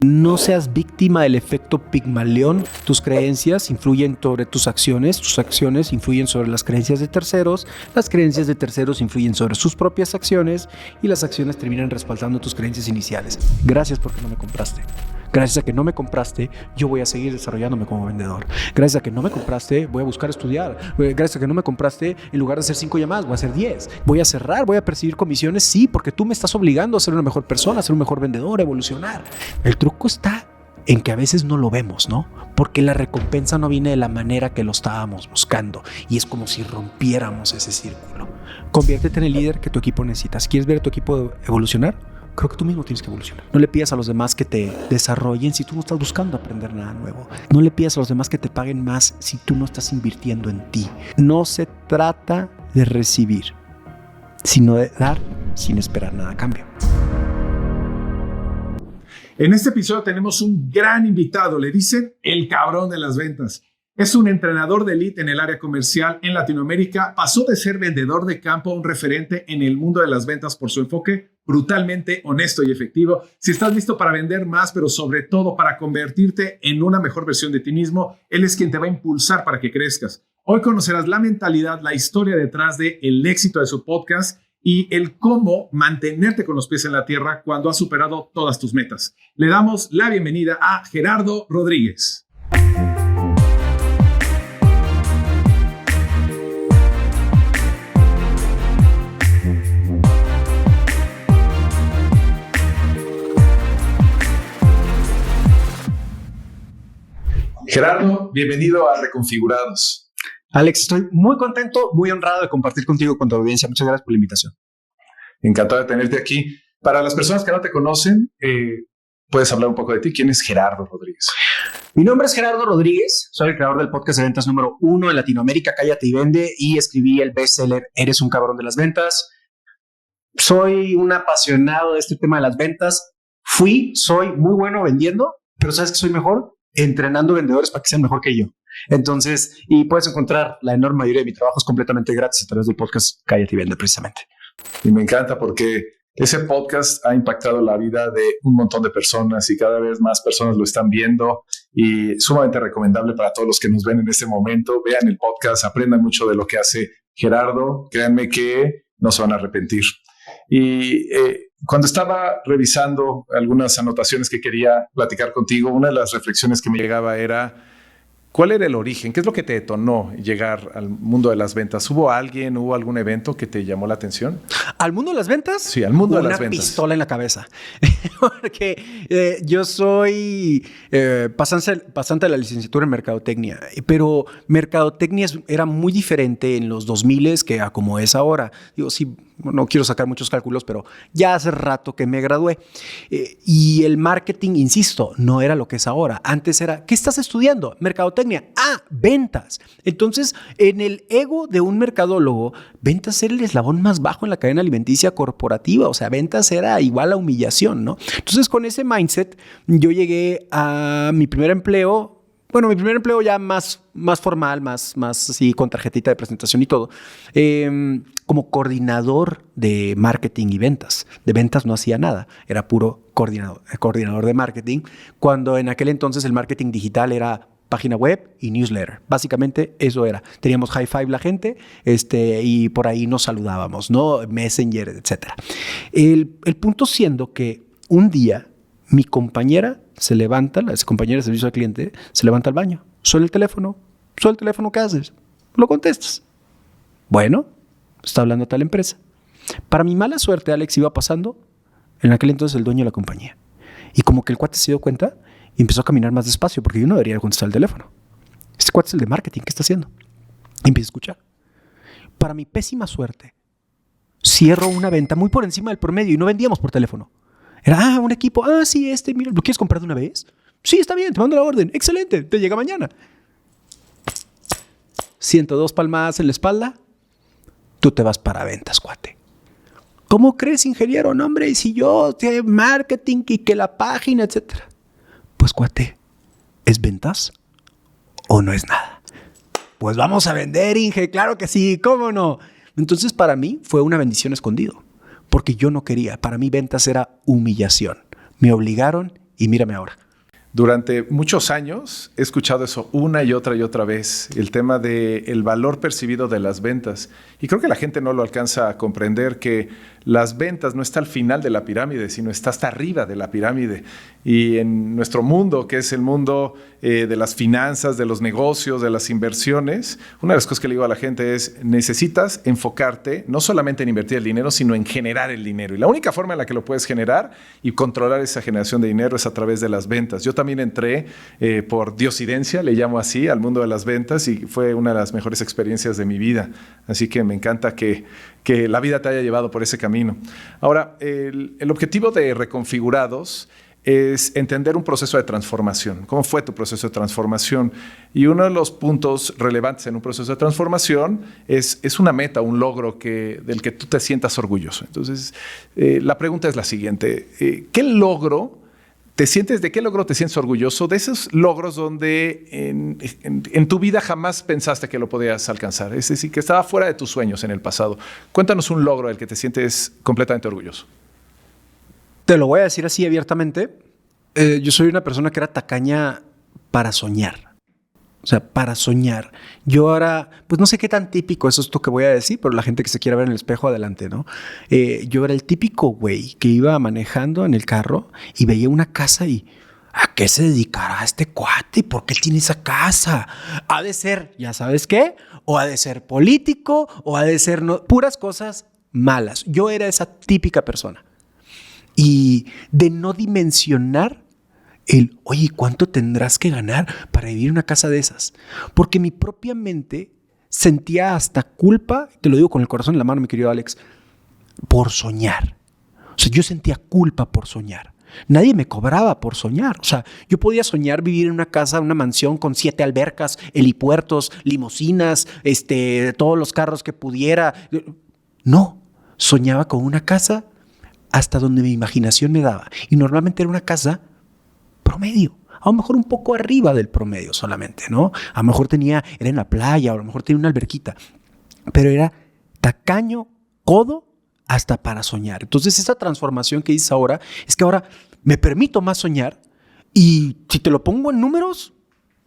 No seas víctima del efecto Pigmalión. Tus creencias influyen sobre tus acciones influyen sobre las creencias de terceros, las creencias de terceros influyen sobre sus propias acciones y las acciones terminan respaldando tus creencias iniciales. Gracias porque no me compraste. Gracias a que no me compraste, yo voy a seguir desarrollándome como vendedor. Gracias a que no me compraste, voy a buscar estudiar. Gracias a que no me compraste, en lugar de hacer 5 llamadas, voy a hacer 10. Voy a cerrar, voy a percibir comisiones, sí, porque tú me estás obligando a ser una mejor persona, a ser un mejor vendedor, a evolucionar. El truco está en que a veces no lo vemos, ¿no? Porque la recompensa no viene de la manera que lo estábamos buscando y es como si rompiéramos ese círculo. Conviértete en el líder que tu equipo necesita. Si quieres ver a tu equipo evolucionar, creo que tú mismo tienes que evolucionar. No le pidas a los demás que te desarrollen si tú no estás buscando aprender nada nuevo. No le pidas a los demás que te paguen más si tú no estás invirtiendo en ti. No se trata de recibir, sino de dar sin esperar nada a cambio. En este episodio tenemos un gran invitado. Le dicen el cabrón de las ventas. Es un entrenador de élite en el área comercial en Latinoamérica. Pasó de ser vendedor de campo a un referente en el mundo de las ventas por su enfoque brutalmente honesto y efectivo. Si estás listo para vender más, pero sobre todo para convertirte en una mejor versión de ti mismo, él es quien te va a impulsar para que crezcas. Hoy conocerás la mentalidad, la historia detrás del éxito de su podcast y el cómo mantenerte con los pies en la tierra cuando has superado todas tus metas. Le damos la bienvenida a Gerardo Rodríguez. Gerardo, bienvenido a Reconfigurados. Alex, estoy muy contento, muy honrado de compartir contigo con tu audiencia. Muchas gracias por la invitación. Encantado de tenerte aquí. Para las personas que no te conocen, puedes hablar un poco de ti. ¿Quién es Gerardo Rodríguez? Mi nombre es Gerardo Rodríguez, soy el creador del podcast de ventas número 1 en Latinoamérica, Cállate y Vende, y escribí el bestseller Eres un cabrón de las ventas. Soy un apasionado de este tema de las ventas. Soy muy bueno vendiendo, pero ¿sabes qué soy mejor? Entrenando vendedores para que sean mejor que yo. Entonces, y puedes encontrar la enorme mayoría de mi trabajo es completamente gratis a través del podcast Cállate y Vende, precisamente. Y me encanta porque ese podcast ha impactado la vida de un montón de personas y cada vez más personas lo están viendo y sumamente recomendable para todos los que nos ven en este momento. Vean el podcast, aprendan mucho de lo que hace Gerardo. Créanme que no se van a arrepentir. Y cuando estaba revisando algunas anotaciones que quería platicar contigo, una de las reflexiones que me llegaba era ¿cuál era el origen? ¿Qué es lo que te detonó llegar al mundo de las ventas? ¿Hubo algún evento que te llamó la atención? ¿Al mundo de las ventas? Sí, al mundo de las ventas. Una pistola en la cabeza. Porque yo soy pasante de la licenciatura en Mercadotecnia, pero Mercadotecnia era muy diferente en los 2000 que a como es ahora. Digo, sí, no quiero sacar muchos cálculos, pero ya hace rato que me gradué. Y el marketing, insisto, no era lo que es ahora. Antes era, ¿qué estás estudiando? Mercadotecnia. Ah, ventas. Entonces, en el ego de un mercadólogo, ventas era el eslabón más bajo en la cadena alimenticia corporativa. O sea, ventas era igual a humillación, ¿no? Entonces, con ese mindset, yo llegué a mi primer empleo. Bueno, mi primer empleo ya más formal, más así con tarjetita de presentación y todo, como coordinador de marketing y ventas. De ventas no hacía nada, era puro coordinador de marketing, cuando en aquel entonces el marketing digital era página web y newsletter. Básicamente eso era. Teníamos high five la gente y por ahí nos saludábamos, ¿no? Messenger, etc. El punto siendo que un día mi compañera se levanta, la compañera de servicio al cliente, se levanta al baño. Suena el teléfono, ¿qué haces? Lo contestas. Bueno, está hablando tal empresa. Para mi mala suerte, Alex, iba pasando en aquel entonces el dueño de la compañía. Y como que el cuate se dio cuenta y empezó a caminar más despacio porque yo no debería contestar el teléfono. Este cuate es el de marketing, ¿qué está haciendo? Y empiezo a escuchar. Para mi pésima suerte, cierro una venta muy por encima del promedio y no vendíamos por teléfono. Era, un equipo, sí, mira, ¿lo quieres comprar de una vez? Sí, está bien, te mando la orden. Excelente, te llega mañana. 102 palmadas en la espalda, tú te vas para ventas, cuate. ¿Cómo crees, ingeniero? No, hombre, si yo sé marketing y que la página, etcétera. Pues, cuate, ¿es ventas o no es nada? Pues vamos a vender, Inge, claro que sí, ¿cómo no? Entonces, para mí fue una bendición escondido. Porque yo no quería. Para mí ventas era humillación. Me obligaron y mírame ahora. Durante muchos años he escuchado eso una y otra vez, el tema del valor percibido de las ventas. Y creo que la gente no lo alcanza a comprender, que las ventas no está al final de la pirámide, sino está hasta arriba de la pirámide. Y en nuestro mundo, que es el mundo de las finanzas, de los negocios, de las inversiones, una de las cosas que le digo a la gente es: necesitas enfocarte no solamente en invertir el dinero, sino en generar el dinero. Y la única forma en la que lo puedes generar y controlar esa generación de dinero es a través de las ventas. Yo también entré por diosidencia, le llamo así, al mundo de las ventas, y fue una de las mejores experiencias de mi vida. Así que me encanta que la vida te haya llevado por ese camino. Ahora, el objetivo de Reconfigurados es entender un proceso de transformación. ¿Cómo fue tu proceso de transformación? Y uno de los puntos relevantes en un proceso de transformación es una meta, un logro del que tú te sientas orgulloso. Entonces, la pregunta es la siguiente: ¿de qué logro te sientes orgulloso? De esos logros donde en tu vida jamás pensaste que lo podías alcanzar, es decir, que estaba fuera de tus sueños en el pasado. Cuéntanos un logro del que te sientes completamente orgulloso. Te lo voy a decir así abiertamente. Yo soy una persona que era tacaña para soñar. O sea, para soñar. Yo ahora, pues no sé qué tan típico es esto que voy a decir, pero la gente que se quiera ver en el espejo, adelante, ¿no? Yo era el típico güey que iba manejando en el carro y veía una casa y ¿a qué se dedicará este cuate? ¿Por qué tiene esa casa? Ha de ser, ¿ya sabes qué? O ha de ser político, o ha de ser puras cosas malas. Yo era esa típica persona. Y de no dimensionar oye, ¿cuánto tendrás que ganar para vivir en una casa de esas? Porque mi propia mente sentía hasta culpa, te lo digo con el corazón en la mano, mi querido Alex, por soñar. O sea, yo sentía culpa por soñar. Nadie me cobraba por soñar. O sea, yo podía soñar vivir en una casa, una mansión con 7 albercas, helipuertos, limusinas, todos los carros que pudiera. No, soñaba con una casa hasta donde mi imaginación me daba. Y normalmente era una casa promedio, a lo mejor un poco arriba del promedio solamente, ¿no? A lo mejor era en la playa, o a lo mejor tenía una alberquita, pero era tacaño, codo, hasta para soñar. Entonces, esa transformación que dices ahora es que ahora me permito más soñar, y si te lo pongo en números,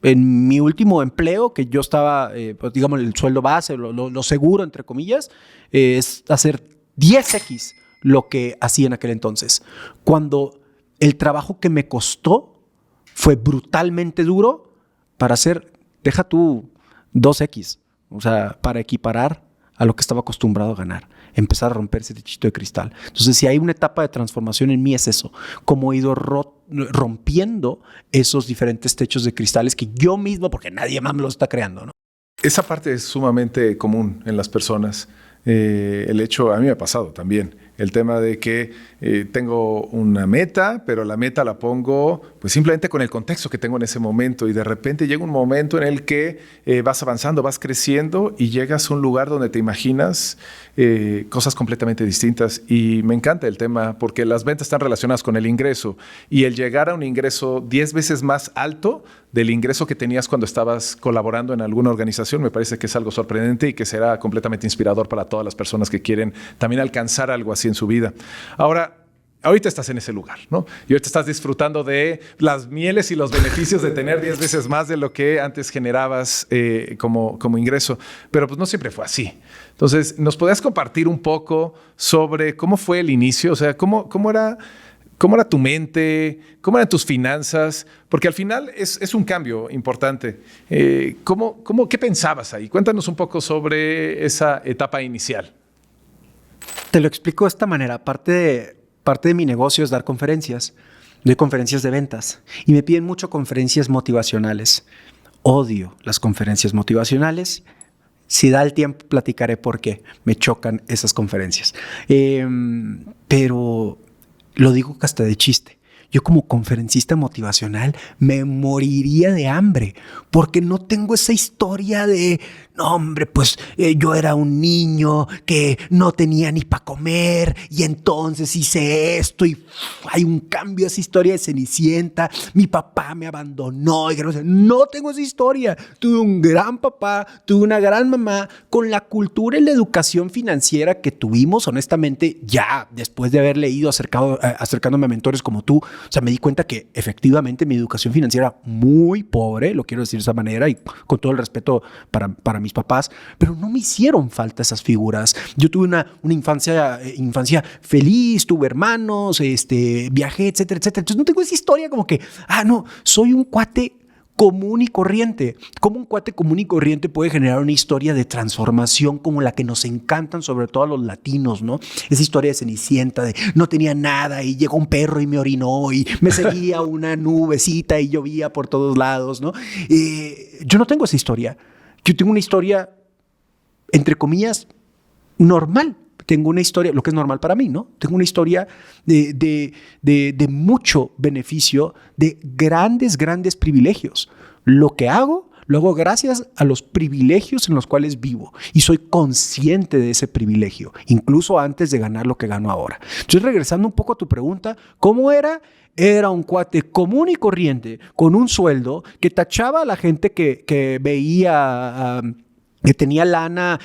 en mi último empleo, que yo estaba, pues digamos, el sueldo base, lo seguro, entre comillas, es hacer 10x lo que hacía en aquel entonces. Cuando el trabajo que me costó fue brutalmente duro para hacer, deja tú 2x, o sea, para equiparar a lo que estaba acostumbrado a ganar, empezar a romper ese techito de cristal. Entonces, si hay una etapa de transformación en mí, es eso, cómo he ido rompiendo esos diferentes techos de cristales que yo mismo, porque nadie más me los está creando, ¿no? Esa parte es sumamente común en las personas. El hecho, a mí me ha pasado también, el tema de que tengo una meta, pero la meta la pongo pues simplemente con el contexto que tengo en ese momento, y de repente llega un momento en el que vas avanzando, vas creciendo y llegas a un lugar donde te imaginas cosas completamente distintas. Y me encanta el tema porque las ventas están relacionadas con el ingreso, y el llegar a un ingreso 10 veces más alto del ingreso que tenías cuando estabas colaborando en alguna organización me parece que es algo sorprendente y que será completamente inspirador para todas las personas que quieren también alcanzar algo así en su vida. Ahorita estás en ese lugar, ¿no? Y ahorita estás disfrutando de las mieles y los beneficios de tener 10 veces más de lo que antes generabas como ingreso. Pero pues no siempre fue así. Entonces, ¿nos podías compartir un poco sobre cómo fue el inicio? O sea, ¿cómo era tu mente? ¿Cómo eran tus finanzas? Porque al final es un cambio importante. ¿Qué pensabas ahí? Cuéntanos un poco sobre esa etapa inicial. Te lo explico de esta manera. Parte de mi negocio es dar conferencias. Doy conferencias de ventas y me piden mucho conferencias motivacionales. Odio las conferencias motivacionales. Si da el tiempo, platicaré por qué me chocan esas conferencias. Pero lo digo hasta de chiste. Yo como conferencista motivacional me moriría de hambre porque no tengo esa historia de no hombre, pues yo era un niño que no tenía ni para comer y entonces hice esto y hay un cambio, esa historia de Cenicienta, mi papá me abandonó y no tengo esa historia. Tuve un gran papá, tuve una gran mamá. Con la cultura y la educación financiera que tuvimos, honestamente, ya después de haber leído acercándome a mentores como tú, o sea, me di cuenta que efectivamente mi educación financiera era muy pobre, lo quiero decir de esa manera y con todo el respeto para mis papás, pero no me hicieron falta esas figuras. Yo tuve una infancia feliz, tuve hermanos, viajé, etcétera, etcétera. Entonces no tengo esa historia como que, no, soy un cuate común y corriente. ¿Cómo un cuate común y corriente puede generar una historia de transformación como la que nos encantan, sobre todo a los latinos, ¿no? Esa historia de Cenicienta, de no tenía nada y llegó un perro y me orinó y me seguía una nubecita y llovía por todos lados, ¿no? Yo no tengo esa historia. Yo tengo una historia, entre comillas, normal. Tengo una historia, lo que es normal para mí, ¿no? Tengo una historia de mucho beneficio, de grandes privilegios. Lo que hago, lo hago gracias a los privilegios en los cuales vivo y soy consciente de ese privilegio, incluso antes de ganar lo que gano ahora. Entonces, regresando un poco a tu pregunta, ¿cómo era? Era un cuate común y corriente, con un sueldo que tachaba a la gente que veía que tenía lana,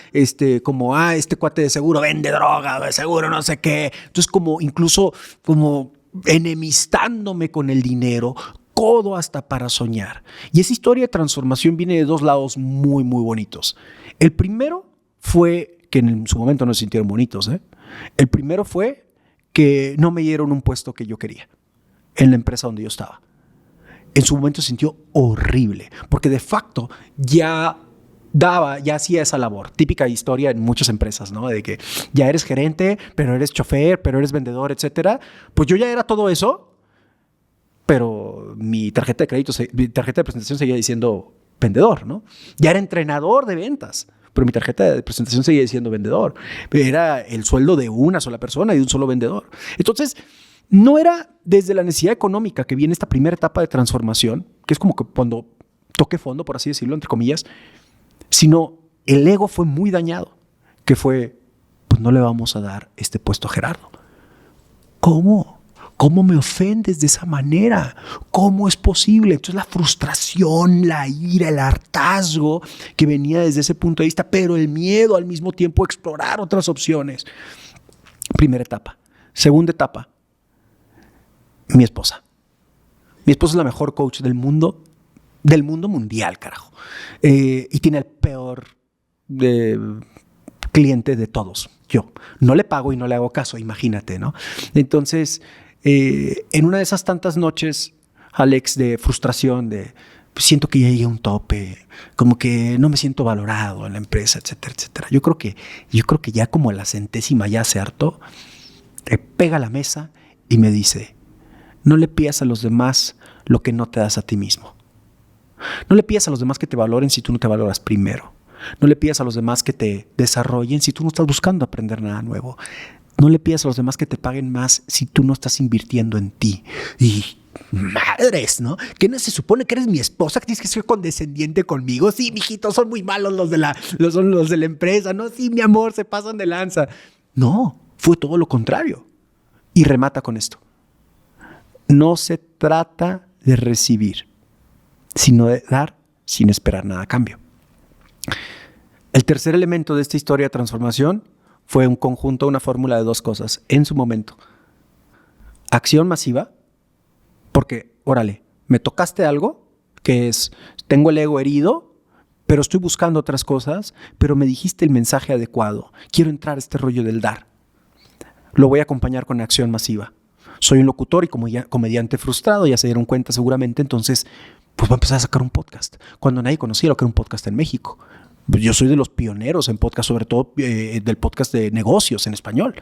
como, este cuate de seguro vende droga, de seguro no sé qué. Entonces, incluso como enemistándome con el dinero, codo hasta para soñar. Y esa historia de transformación viene de dos lados muy, muy bonitos. El primero fue, que en su momento no se sintieron bonitos, El primero fue que no me dieron un puesto que yo quería en la empresa donde yo estaba. En su momento se sintió horrible, porque de facto ya hacía esa labor, típica historia en muchas empresas, ¿no? De que ya eres gerente, pero eres chofer, pero eres vendedor, etcétera. Pues yo ya era todo eso, pero mi tarjeta de presentación seguía diciendo vendedor, ¿no? Ya era entrenador de ventas, pero mi tarjeta de presentación seguía diciendo vendedor. Era el sueldo de una sola persona y de un solo vendedor. Entonces, no era desde la necesidad económica que viene esta primera etapa de transformación, que es como que cuando toque fondo, por así decirlo, entre comillas, sino el ego fue muy dañado, que fue, pues no le vamos a dar este puesto a Gerardo. ¿Cómo? ¿Cómo me ofendes de esa manera? ¿Cómo es posible? Entonces la frustración, la ira, el hartazgo que venía desde ese punto de vista, pero el miedo al mismo tiempo a explorar otras opciones. Primera etapa. Segunda etapa, mi esposa. Mi esposa es la mejor coach del mundo mundial, carajo. Y tiene el peor cliente de todos, yo. No le pago y no le hago caso, imagínate, ¿no? Entonces, en una de esas tantas noches, Alex, de frustración, pues siento que ya llegué a un tope, como que no me siento valorado en la empresa, etcétera, etcétera. Yo creo que ya como a la centésima ya se hartó, pega a la mesa y me dice, no le pidas a los demás lo que no te das a ti mismo. No le pidas a los demás que te valoren si tú no te valoras primero. No le pidas a los demás que te desarrollen si tú no estás buscando aprender nada nuevo. No le pidas a los demás que te paguen más si tú no estás invirtiendo en ti. Y madres, ¿no? ¿Qué no se supone que eres mi esposa? ¿Que tienes que ser condescendiente conmigo? Sí, mijitos, son muy malos los de la empresa. No, sí, mi amor, se pasan de lanza. No, fue todo lo contrario. Y remata con esto. No se trata de recibir, sino de dar sin esperar nada a cambio. El tercer elemento de esta historia de transformación fue un conjunto, una fórmula de dos cosas en su momento. Acción masiva, porque, órale, me tocaste algo, que es, tengo el ego herido, pero estoy buscando otras cosas, pero me dijiste el mensaje adecuado. Quiero entrar a este rollo del dar. Lo voy a acompañar con acción masiva. Soy un locutor y comediante frustrado, ya se dieron cuenta seguramente, entonces pues voy a empezar a sacar un podcast. Cuando nadie conocía lo que era un podcast en México. Yo soy de los pioneros en podcast, sobre todo del podcast de negocios en español.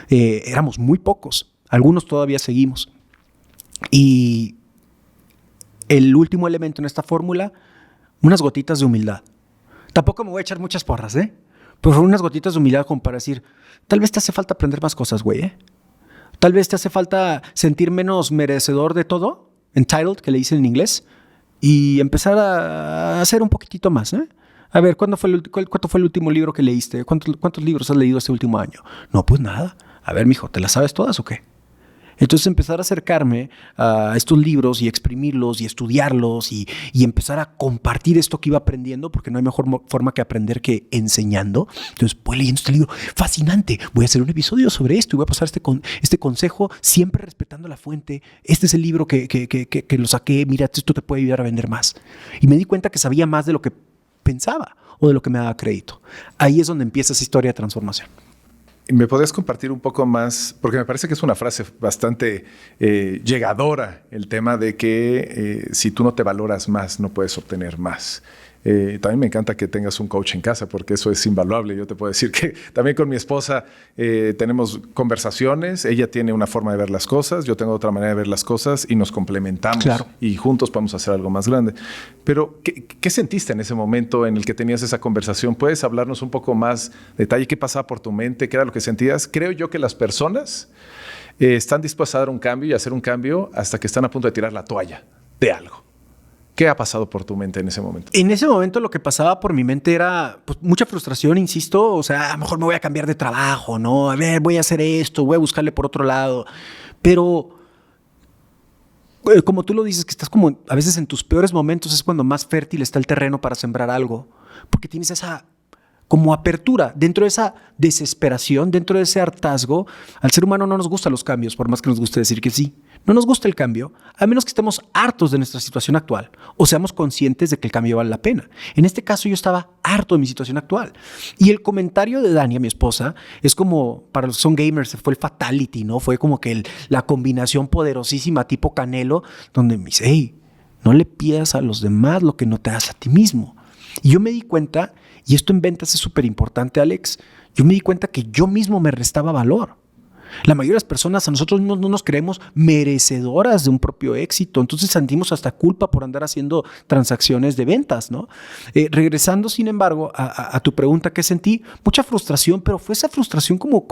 Éramos muy pocos, algunos todavía seguimos. Y el último elemento en esta fórmula, unas gotitas de humildad. Tampoco me voy a echar muchas porras, pero unas gotitas de humildad como para decir, tal vez te hace falta aprender más cosas, güey, Tal vez te hace falta sentir menos merecedor de todo, entitled, que le dicen en inglés, y empezar a hacer un poquitito más, A ver, ¿cuánto fue el último libro que leíste? ¿Cuántos libros has leído este último año? No, pues nada. A ver, mijo, ¿te las sabes todas o qué? Entonces empezar a acercarme a estos libros y exprimirlos y estudiarlos y empezar a compartir esto que iba aprendiendo, porque no hay mejor forma que aprender que enseñando. Entonces voy leyendo este libro, fascinante, voy a hacer un episodio sobre esto y voy a pasar este consejo siempre respetando la fuente. Este es el libro que lo saqué, mira, esto te puede ayudar a vender más. Y me di cuenta que sabía más de lo que pensaba o de lo que me daba crédito. Ahí es donde empieza esa historia de transformación. ¿Me podrías compartir un poco más? Porque me parece que es una frase bastante llegadora, el tema de que si tú no te valoras más, no puedes obtener más. También me encanta que tengas un coach en casa, porque eso es invaluable. Yo te puedo decir que también con mi esposa tenemos conversaciones. Ella tiene una forma de ver las cosas, yo tengo otra manera de ver las cosas y nos complementamos. Claro. Y juntos podemos hacer algo más grande. Pero, ¿qué sentiste en ese momento en el que tenías esa conversación? ¿Puedes hablarnos un poco más detalle? ¿Qué pasaba por tu mente? ¿Qué era lo que sentías? Creo yo que las personas están dispuestas a dar un cambio y hacer un cambio hasta que están a punto de tirar la toalla de algo. ¿Qué ha pasado por tu mente en ese momento? En ese momento lo que pasaba por mi mente era pues, mucha frustración, insisto. O sea, a lo mejor me voy a cambiar de trabajo, ¿no? A ver, voy a hacer esto, voy a buscarle por otro lado. Pero como tú lo dices, que estás como a veces en tus peores momentos es cuando más fértil está el terreno para sembrar algo. Porque tienes esa como apertura. Dentro de esa desesperación, dentro de ese hartazgo, al ser humano no nos gustan los cambios, por más que nos guste decir que sí. No nos gusta el cambio, a menos que estemos hartos de nuestra situación actual o seamos conscientes de que el cambio vale la pena. En este caso yo estaba harto de mi situación actual. Y el comentario de Dania, mi esposa, es como, para los que son gamers, fue el fatality, ¿no? Fue como que la combinación poderosísima tipo Canelo, donde me dice, hey, no le pidas a los demás lo que no te das a ti mismo. Y yo me di cuenta, y esto en ventas es súper importante, Alex, yo me di cuenta que yo mismo me restaba valor. La mayoría de las personas, a nosotros mismos no nos creemos merecedoras de un propio éxito, entonces sentimos hasta culpa por andar haciendo transacciones de ventas, ¿no? Regresando, sin embargo, a tu pregunta, ¿qué sentí? Mucha frustración, pero fue esa frustración como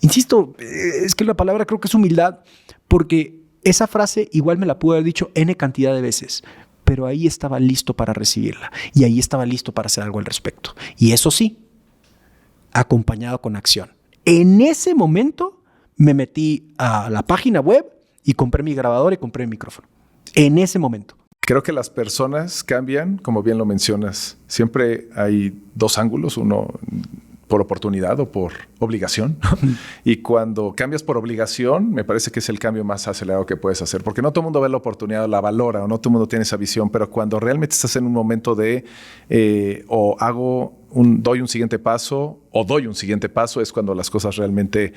insisto, es que la palabra creo que es humildad, porque esa frase igual me la pude haber dicho N cantidad de veces, pero ahí estaba listo para recibirla y ahí estaba listo para hacer algo al respecto. Y eso sí, acompañado con acción. En ese momento me metí a la página web y compré mi grabador y compré mi micrófono. En ese momento. Creo que las personas cambian, como bien lo mencionas. Siempre hay dos ángulos, uno por oportunidad o por obligación. Y cuando cambias por obligación, me parece que es el cambio más acelerado que puedes hacer. Porque no todo el mundo ve la oportunidad, la valora, o no todo el mundo tiene esa visión. Pero cuando realmente estás en un momento de doy un siguiente paso o doy un siguiente paso, es cuando las cosas realmente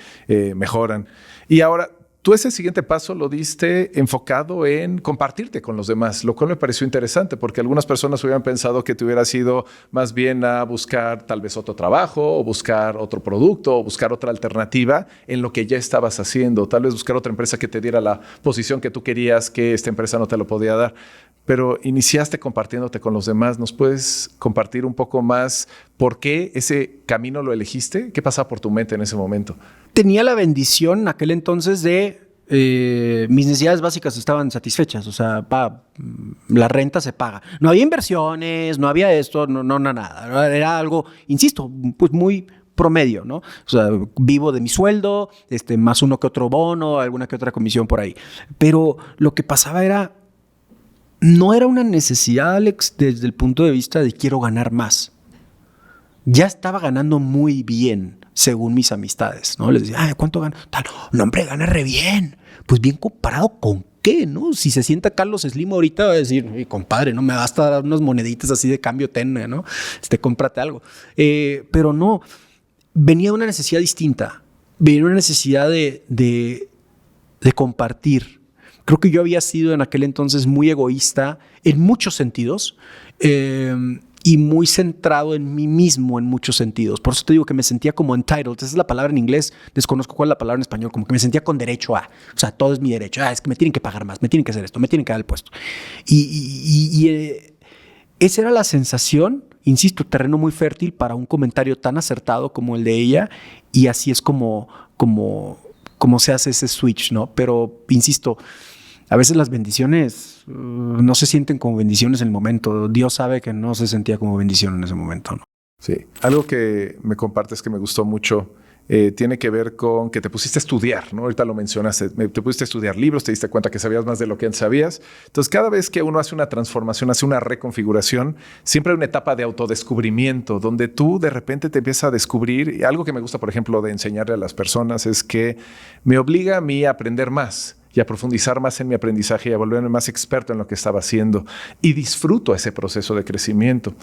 mejoran. Y ahora, tú ese siguiente paso lo diste enfocado en compartirte con los demás, lo cual me pareció interesante porque algunas personas hubieran pensado que te hubieras ido más bien a buscar tal vez otro trabajo o buscar otro producto o buscar otra alternativa en lo que ya estabas haciendo, tal vez buscar otra empresa que te diera la posición que tú querías que esta empresa no te lo podía dar. Pero iniciaste compartiéndote con los demás. ¿Nos puedes compartir un poco más por qué ese camino lo elegiste? ¿Qué pasaba por tu mente en ese momento? Tenía la bendición en aquel entonces de mis necesidades básicas estaban satisfechas. O sea, la renta se paga. No había inversiones, no había esto, no nada. Era algo, insisto, pues muy promedio, ¿no? O sea, vivo de mi sueldo, más uno que otro bono, alguna que otra comisión por ahí. Pero lo que pasaba no era una necesidad, Alex, desde el punto de vista de quiero ganar más. Ya estaba ganando muy bien, según mis amistades, ¿no? Les decía, ¿cuánto gano? Tal, no, hombre, gana re bien. Pues bien comparado con qué, ¿no? Si se sienta Carlos Slim ahorita va a decir, compadre, no me vas a dar unas moneditas así de cambio, ¿no? Cómprate algo. Pero no, venía de una necesidad distinta. Venía de una necesidad de compartir. Creo que yo había sido en aquel entonces muy egoísta en muchos sentidos y muy centrado en mí mismo en muchos sentidos. Por eso te digo que me sentía como entitled. Esa es la palabra en inglés. Desconozco cuál es la palabra en español. Como que me sentía con derecho a. O sea, todo es mi derecho. Es que me tienen que pagar más, me tienen que hacer esto, me tienen que dar el puesto. Esa era la sensación, insisto, terreno muy fértil para un comentario tan acertado como el de ella. Y así es como se hace ese switch, ¿no? Pero, insisto, A veces las bendiciones no se sienten como bendiciones en el momento. Dios sabe que no se sentía como bendición en ese momento, ¿no? Sí. Algo que me compartes que me gustó mucho tiene que ver con que te pusiste a estudiar, ¿no? Ahorita lo mencionaste, te pusiste a estudiar libros, te diste cuenta que sabías más de lo que antes sabías. Entonces, cada vez que uno hace una transformación, hace una reconfiguración, siempre hay una etapa de autodescubrimiento donde tú de repente te empiezas a descubrir. Y algo que me gusta, por ejemplo, de enseñarle a las personas es que me obliga a mí a aprender más y a profundizar más en mi aprendizaje y a volverme más experto en lo que estaba haciendo. Y disfruto ese proceso de crecimiento.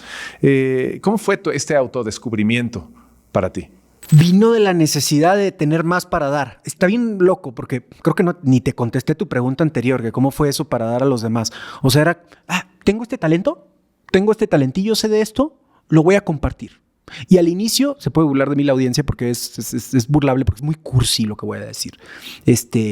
¿Cómo fue este autodescubrimiento para ti? Vino de la necesidad de tener más para dar. Está bien loco porque creo que ni te contesté tu pregunta anterior, que cómo fue eso para dar a los demás. O sea, era, tengo este talento, tengo este talentillo, sé de esto, lo voy a compartir. Y al inicio, se puede burlar de mí la audiencia porque es burlable, porque es muy cursi lo que voy a decir.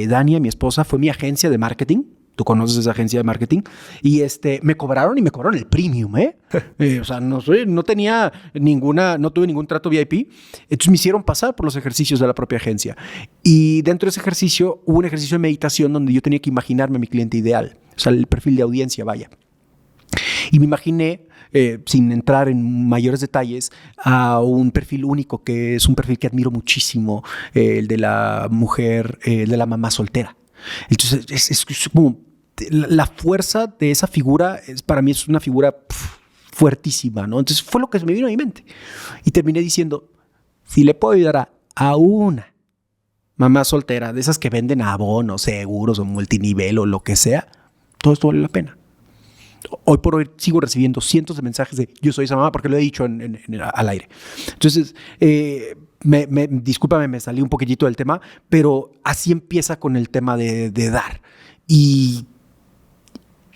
Dania, mi esposa, fue mi agencia de marketing. Tú conoces esa agencia de marketing. Y me cobraron el premium, o sea, no tuve ningún trato VIP. Entonces me hicieron pasar por los ejercicios de la propia agencia. Y dentro de ese ejercicio hubo un ejercicio de meditación donde yo tenía que imaginarme a mi cliente ideal. O sea, el perfil de audiencia, vaya. Y me imaginé, sin entrar en mayores detalles, a un perfil único, que es un perfil que admiro muchísimo, el de la mujer, el de la mamá soltera. Entonces, es como la fuerza de esa figura, para mí es una figura fuertísima, ¿no? Entonces, fue lo que me vino a mi mente. Y terminé diciendo, si le puedo ayudar a una mamá soltera, de esas que venden abonos, seguros o multinivel o lo que sea, todo esto vale la pena. Hoy por hoy sigo recibiendo cientos de mensajes de yo soy esa mamá, porque lo he dicho al aire. Entonces, discúlpame, me salí un poquitito del tema, pero así empieza con el tema de dar. Y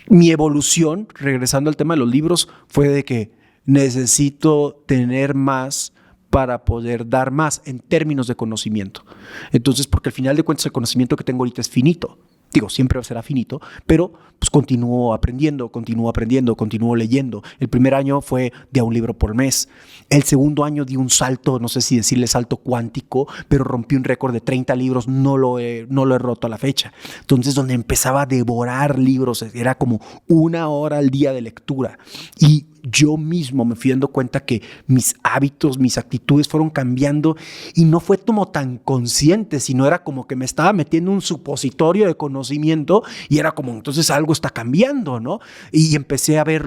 mi evolución, regresando al tema de los libros, fue de que necesito tener más para poder dar más en términos de conocimiento. Entonces, porque al final de cuentas el conocimiento que tengo ahorita es finito. Digo, siempre será finito, pero pues continúo aprendiendo, continúo leyendo. El primer año fue de a un libro por mes. El segundo año di un salto, no sé si decirle salto cuántico, pero rompí un récord de 30 libros, no lo he roto a la fecha. Entonces, donde empezaba a devorar libros, era como 1 hora al día de lectura. Y yo mismo me fui dando cuenta que mis hábitos, mis actitudes fueron cambiando y no fue como tan consciente, sino era como que me estaba metiendo un supositorio de conocimiento y era como, entonces algo está cambiando, ¿no? Y empecé a ver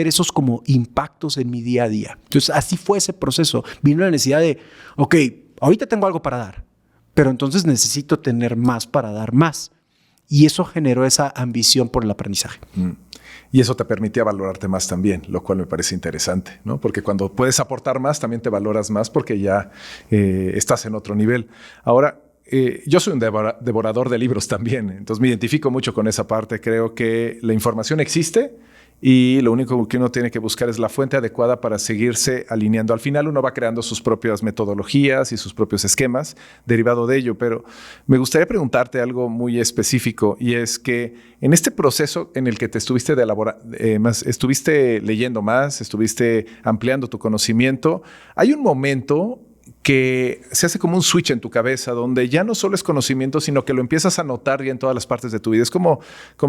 esos como impactos en mi día a día. Entonces así fue ese proceso. Vino la necesidad de, ok, ahorita tengo algo para dar, pero entonces necesito tener más para dar más. Y eso generó esa ambición por el aprendizaje. Y eso te permitía valorarte más también, lo cual me parece interesante, ¿no? Porque cuando puedes aportar más, también te valoras más porque ya estás en otro nivel. Ahora, yo soy un devorador de libros también, entonces me identifico mucho con esa parte. Creo que la información existe y lo único que uno tiene que buscar es la fuente adecuada para seguirse alineando. Al final uno va creando sus propias metodologías y sus propios esquemas derivado de ello, pero me gustaría preguntarte algo muy específico, y es que en este proceso en el que te estuviste estuviste leyendo más, estuviste ampliando tu conocimiento, hay un momento que se hace como un switch en tu cabeza donde ya no solo es conocimiento, sino que lo empiezas a notar ya en todas las partes de tu vida. Es como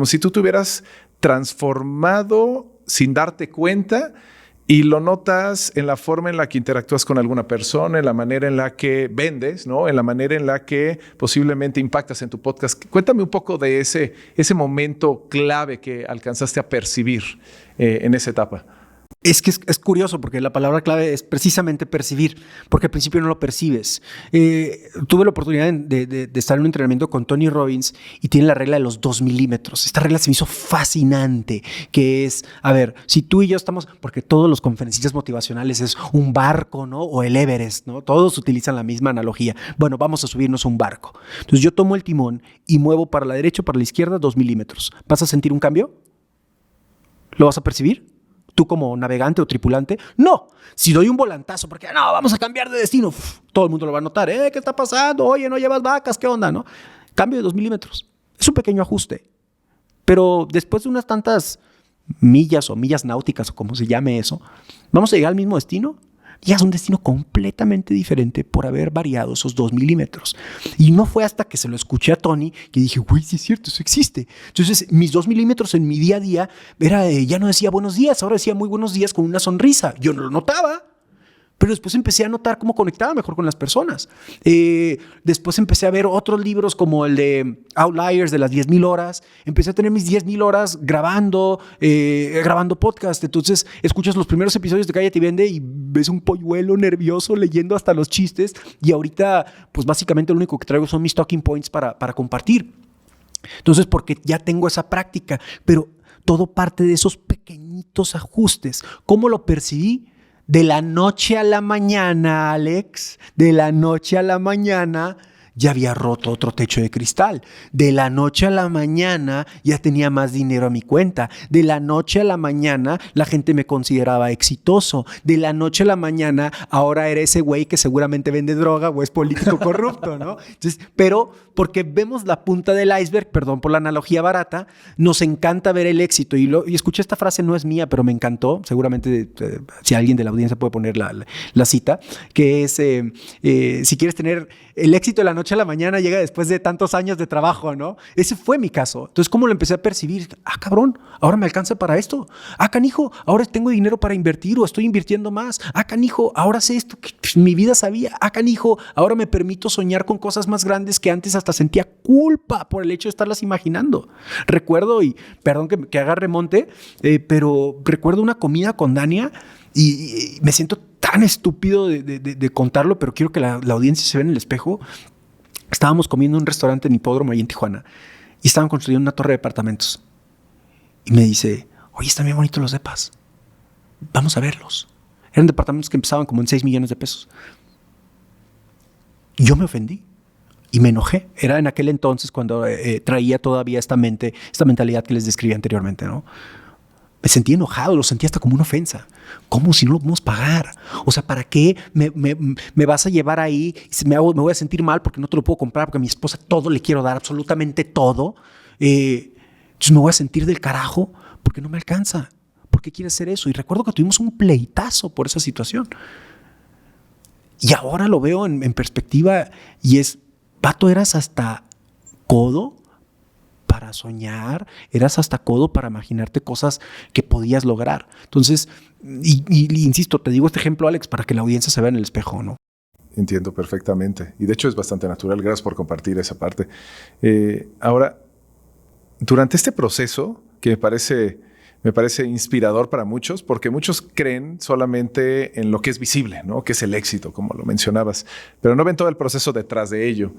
si tú te hubieras transformado sin darte cuenta, y lo notas en la forma en la que interactúas con alguna persona, en la manera en la que vendes, ¿no? En la manera en la que posiblemente impactas en tu podcast. Cuéntame un poco de ese momento clave que alcanzaste a percibir en esa etapa. Es que es curioso porque la palabra clave es precisamente percibir, porque al principio no lo percibes. Tuve la oportunidad de estar en un entrenamiento con Tony Robbins y tiene la regla de los 2 milímetros. Esta regla se me hizo fascinante, que es, a ver, si tú y yo estamos, porque todos los conferencistas motivacionales es un barco, ¿no? O el Everest, ¿no? Todos utilizan la misma analogía. Bueno, vamos a subirnos a un barco. Entonces yo tomo el timón y muevo para la derecha o para la izquierda 2 milímetros. ¿Vas a sentir un cambio? ¿Lo vas a percibir? ¿Tú como navegante o tripulante? No. Si doy un volantazo porque no, vamos a cambiar de destino, todo el mundo lo va a notar. ¿Qué está pasando? Oye, no llevas vacas, ¿qué onda? ¿No? Cambio de 2 milímetros. Es un pequeño ajuste. Pero después de unas tantas millas o millas náuticas o como se llame eso, ¿vamos a llegar al mismo destino? llegas a un destino completamente diferente por haber variado esos 2 milímetros. Y no fue hasta que se lo escuché a Tony que dije, güey, sí es cierto, eso existe. Entonces, mis 2 milímetros en mi día a día ya no decía buenos días, ahora decía muy buenos días con una sonrisa. Yo no lo notaba. Pero después empecé a notar cómo conectaba mejor con las personas. Después empecé a ver otros libros como el de Outliers de las 10,000 horas. Empecé a tener mis 10,000 horas grabando podcast. Entonces escuchas los primeros episodios de Cállate y Vende y ves un polluelo nervioso leyendo hasta los chistes. Y ahorita, pues básicamente lo único que traigo son mis talking points para compartir. Entonces, porque ya tengo esa práctica. Pero todo parte de esos pequeñitos ajustes. ¿Cómo lo percibí? De la noche a la mañana, Alex, de la noche a la mañana ya había roto otro techo de cristal. De la noche a la mañana ya tenía más dinero a mi cuenta. De la noche a la mañana la gente me consideraba exitoso. De la noche a la mañana ahora era ese güey que seguramente vende droga o es político corrupto, ¿no? Entonces, pero porque vemos la punta del iceberg, perdón por la analogía barata, nos encanta ver el éxito. Y escuché esta frase, no es mía, pero me encantó. Seguramente si alguien de la audiencia puede poner la cita, que es, si quieres tener el éxito de la noche a la mañana, llega después de tantos años de trabajo, ¿no? Ese fue mi caso. Entonces, ¿cómo lo empecé a percibir? Ah, cabrón, ahora me alcanza para esto. Ah, canijo, ahora tengo dinero para invertir o estoy invirtiendo más. Ah, canijo, ahora sé esto que mi vida sabía. Ah, canijo, ahora me permito soñar con cosas más grandes que antes hasta sentía culpa por el hecho de estarlas imaginando. Recuerdo, y perdón que haga remonte, pero recuerdo una comida con Dania y me siento tan estúpido de contarlo, pero quiero que la audiencia se vea en el espejo. Estábamos comiendo en un restaurante en Hipódromo ahí en Tijuana y estaban construyendo una torre de departamentos. Y me dice, oye, están bien bonitos los depas. Vamos a verlos. Eran departamentos que empezaban como en 6 millones de pesos. Y yo me ofendí y me enojé. Era en aquel entonces cuando traía todavía esta mentalidad que les describí anteriormente, ¿no? Me sentí enojado, lo sentí hasta como una ofensa. ¿Cómo si no lo podemos pagar? O sea, ¿para qué me vas a llevar ahí? Me voy a sentir mal porque no te lo puedo comprar, porque a mi esposa todo le quiero dar, absolutamente todo. Entonces me voy a sentir del carajo porque no me alcanza. ¿Por qué quieres hacer eso? Y recuerdo que tuvimos un pleitazo por esa situación. Y ahora lo veo en perspectiva y es, vato, eras hasta codo para soñar, eras hasta codo para imaginarte cosas que podías lograr. Entonces, y insisto, te digo este ejemplo, Alex, para que la audiencia se vea en el espejo, ¿no? Entiendo perfectamente. Y de hecho es bastante natural. Gracias por compartir esa parte. Ahora, durante este proceso, que me parece inspirador para muchos, porque muchos creen solamente en lo que es visible, ¿no? Que es el éxito, como lo mencionabas, pero no ven todo el proceso detrás de ello.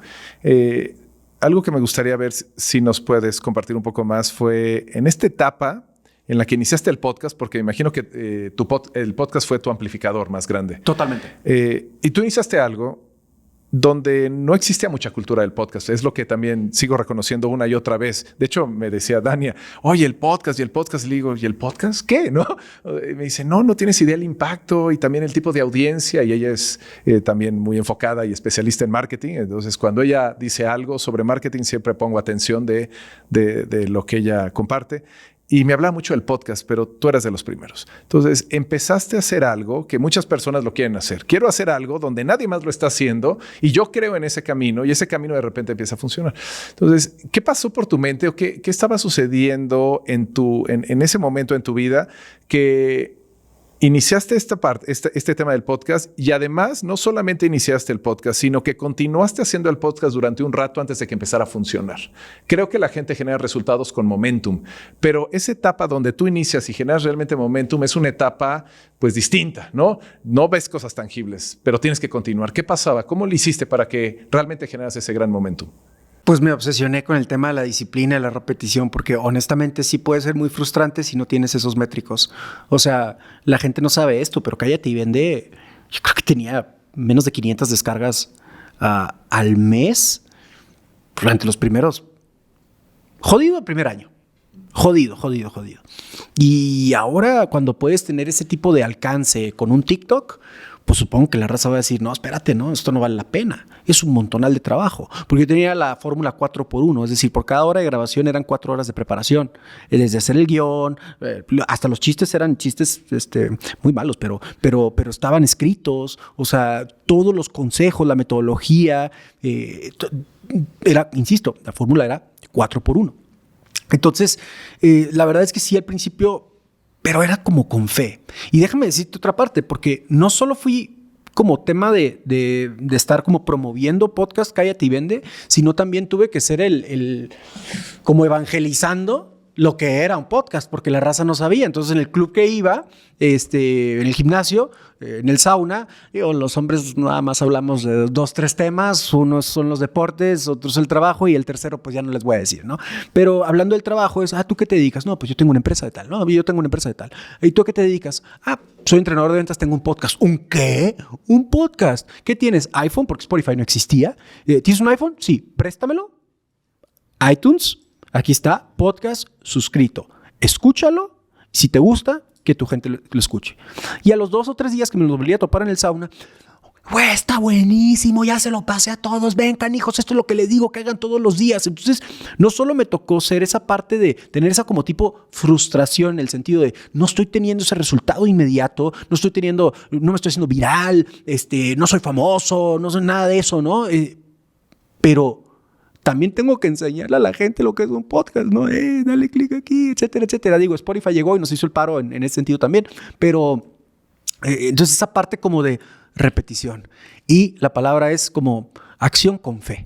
Algo que me gustaría ver si nos puedes compartir un poco más fue en esta etapa en la que iniciaste el podcast, porque me imagino que el podcast fue tu amplificador más grande. Totalmente. Y tú iniciaste algo donde no existía mucha cultura del podcast. Es lo que también sigo reconociendo una y otra vez. De hecho, me decía Dania, oye, el podcast. Y le digo, ¿y el podcast qué? ¿No? Y me dice, no tienes idea del impacto y también el tipo de audiencia. Y ella es también muy enfocada y especialista en marketing. Entonces, cuando ella dice algo sobre marketing, siempre pongo atención de lo que ella comparte. Y me hablaba mucho del podcast, pero tú eras de los primeros. Entonces, empezaste a hacer algo que muchas personas lo quieren hacer. Quiero hacer algo donde nadie más lo está haciendo y yo creo en ese camino y ese camino de repente empieza a funcionar. Entonces, ¿qué pasó por tu mente o qué estaba sucediendo en ese momento en tu vida que iniciaste este tema del podcast y además no solamente iniciaste el podcast, sino que continuaste haciendo el podcast durante un rato antes de que empezara a funcionar? Creo que la gente genera resultados con momentum, pero esa etapa donde tú inicias y generas realmente momentum es una etapa pues distinta, ¿no? No ves cosas tangibles, pero tienes que continuar. ¿Qué pasaba? ¿Cómo lo hiciste para que realmente generas ese gran momentum? Pues me obsesioné con el tema de la disciplina y la repetición, porque honestamente sí puede ser muy frustrante si no tienes esos métricos. O sea, la gente no sabe esto, pero Cállate y Vende, yo creo que tenía menos de 500 descargas al mes durante los primeros... Jodido el primer año. Jodido. Y ahora cuando puedes tener ese tipo de alcance con un TikTok, pues supongo que la raza va a decir, no, espérate, no, esto no vale la pena. Es un montonal de trabajo. Porque yo tenía la fórmula 4x1, es decir, por cada hora de grabación eran 4 horas de preparación. Desde hacer el guión, hasta los chistes eran chistes muy malos, pero estaban escritos. O sea, todos los consejos, la metodología, insisto, la fórmula era 4x1. Entonces, la verdad es que sí, al principio, pero era como con fe. Y déjame decirte otra parte, porque no solo fui como tema de estar como promoviendo podcast Cállate y Vende, sino también tuve que ser como evangelizando lo que era un podcast, porque la raza no sabía. Entonces, en el club que iba, en el gimnasio, en el sauna, los hombres nada más hablamos de 2, 3 temas. Unos son los deportes, otros el trabajo y el tercero pues ya no les voy a decir, ¿no? Pero hablando del trabajo es, ¿tú qué te dedicas? No, pues yo tengo una empresa de tal. No, yo tengo una empresa de tal. ¿Y tú a qué te dedicas? Soy entrenador de ventas, tengo un podcast. ¿Un qué? Un podcast. ¿Qué tienes? iPhone, porque Spotify no existía. ¿Tienes un iPhone? Sí, préstamelo. iTunes. Aquí está, podcast suscrito. Escúchalo. Si te gusta, que tu gente lo escuche. Y a los 2 o 3 días que me lo volví a topar en el sauna, güey, está buenísimo, ya se lo pasé a todos. Ven, canijos, esto es lo que les digo, que hagan todos los días. Entonces, no solo me tocó ser esa parte de tener esa como tipo frustración, en el sentido de no estoy teniendo ese resultado inmediato, no me estoy haciendo viral, no soy famoso, no soy nada de eso, ¿no? Pero también tengo que enseñarle a la gente lo que es un podcast, ¿no? Dale clic aquí, etcétera, etcétera. Digo, Spotify llegó y nos hizo el paro en ese sentido también, pero entonces esa parte como de repetición. Y la palabra es como acción con fe.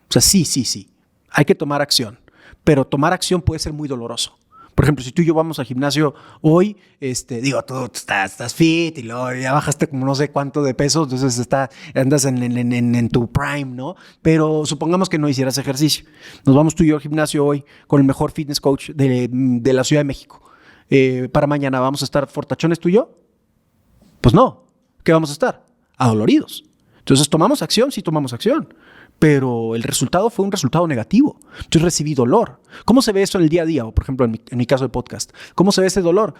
O sea, sí. Hay que tomar acción, pero tomar acción puede ser muy doloroso. Por ejemplo, si tú y yo vamos al gimnasio hoy, tú estás fit y luego ya bajaste como no sé cuánto de peso, entonces andas en tu prime, ¿no? Pero supongamos que no hicieras ejercicio. Nos vamos tú y yo al gimnasio hoy con el mejor fitness coach de la Ciudad de México. Para mañana, ¿vamos a estar fortachones tú y yo? Pues no. ¿Qué vamos a estar? Adoloridos. Entonces, ¿tomamos acción? Sí, tomamos acción. Pero el resultado fue un resultado negativo. Yo recibí dolor. ¿Cómo se ve eso en el día a día? O, por ejemplo, en mi caso de podcast. ¿Cómo se ve ese dolor?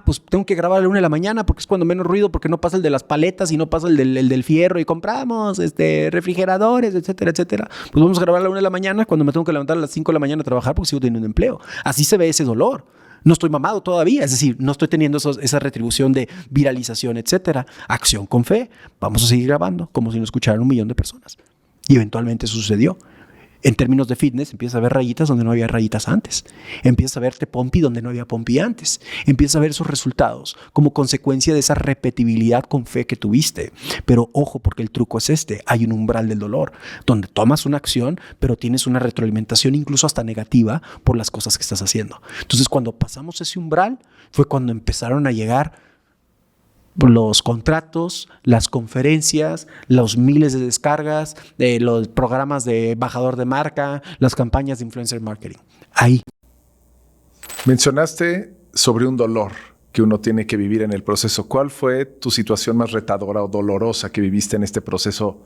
Pues tengo que grabar a la 1 de la mañana porque es cuando menos ruido, porque no pasa el de las paletas y no pasa el del fierro y compramos refrigeradores, etcétera, etcétera. Pues vamos a grabar a la 1 de la mañana cuando me tengo que levantar a las 5 de la mañana a trabajar porque sigo teniendo un empleo. Así se ve ese dolor. No estoy mamado todavía, es decir, no estoy teniendo esa retribución de viralización, etcétera. Acción con fe. Vamos a seguir grabando como si nos escucharan 1 millón de personas. Y eventualmente eso sucedió. En términos de fitness, empiezas a ver rayitas donde no había rayitas antes. Empiezas a verte pompi donde no había pompi antes. Empiezas a ver esos resultados como consecuencia de esa repetibilidad con fe que tuviste. Pero ojo, porque el truco es hay un umbral del dolor, donde tomas una acción, pero tienes una retroalimentación incluso hasta negativa por las cosas que estás haciendo. Entonces, cuando pasamos ese umbral, fue cuando empezaron a llegar los contratos, las conferencias, los miles de descargas, los programas de embajador de marca, las campañas de influencer marketing. Ahí. Mencionaste sobre un dolor que uno tiene que vivir en el proceso. ¿Cuál fue tu situación más retadora o dolorosa que viviste en este proceso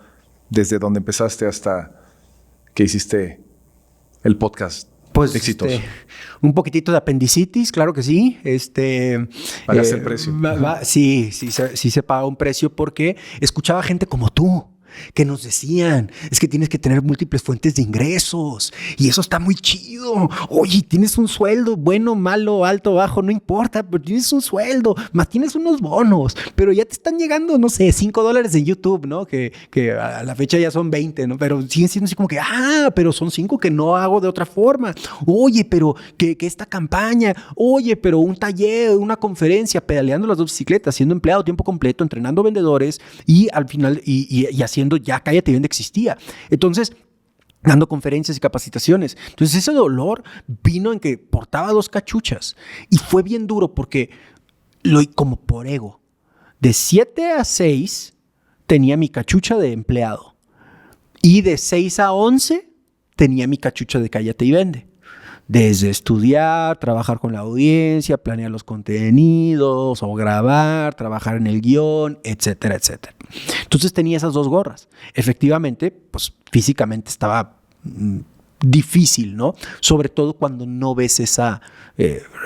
desde donde empezaste hasta que hiciste el podcast? Pues exitoso. Un poquitito de apendicitis, claro que sí. ¿Pagaste el precio? Sí se paga un precio porque escuchaba gente como tú que nos decían, es que tienes que tener múltiples fuentes de ingresos y eso está muy chido. Oye, tienes un sueldo, bueno, malo, alto, bajo, no importa, pero tienes un sueldo, más tienes unos bonos, pero ya te están llegando, no sé, $5 en YouTube, ¿no? Que a la fecha ya son 20, ¿no? Pero siguen siendo así como que, pero son 5 que no hago de otra forma. Oye, pero que esta campaña, oye, pero un taller, una conferencia, pedaleando las 2 bicicletas, siendo empleado a tiempo completo, entrenando vendedores y al final, y haciendo ya Cállate y Vende existía. Entonces, dando conferencias y capacitaciones. Entonces, ese dolor vino en que portaba 2 cachuchas y fue bien duro porque como por ego. De 7 a 6 tenía mi cachucha de empleado y de 6 a 11 tenía mi cachucha de Cállate y Vende. Desde estudiar, trabajar con la audiencia, planear los contenidos o grabar, trabajar en el guión, etcétera, etcétera. Entonces tenía esas 2 gorras. Efectivamente, pues físicamente estaba difícil, ¿no? Sobre todo cuando no ves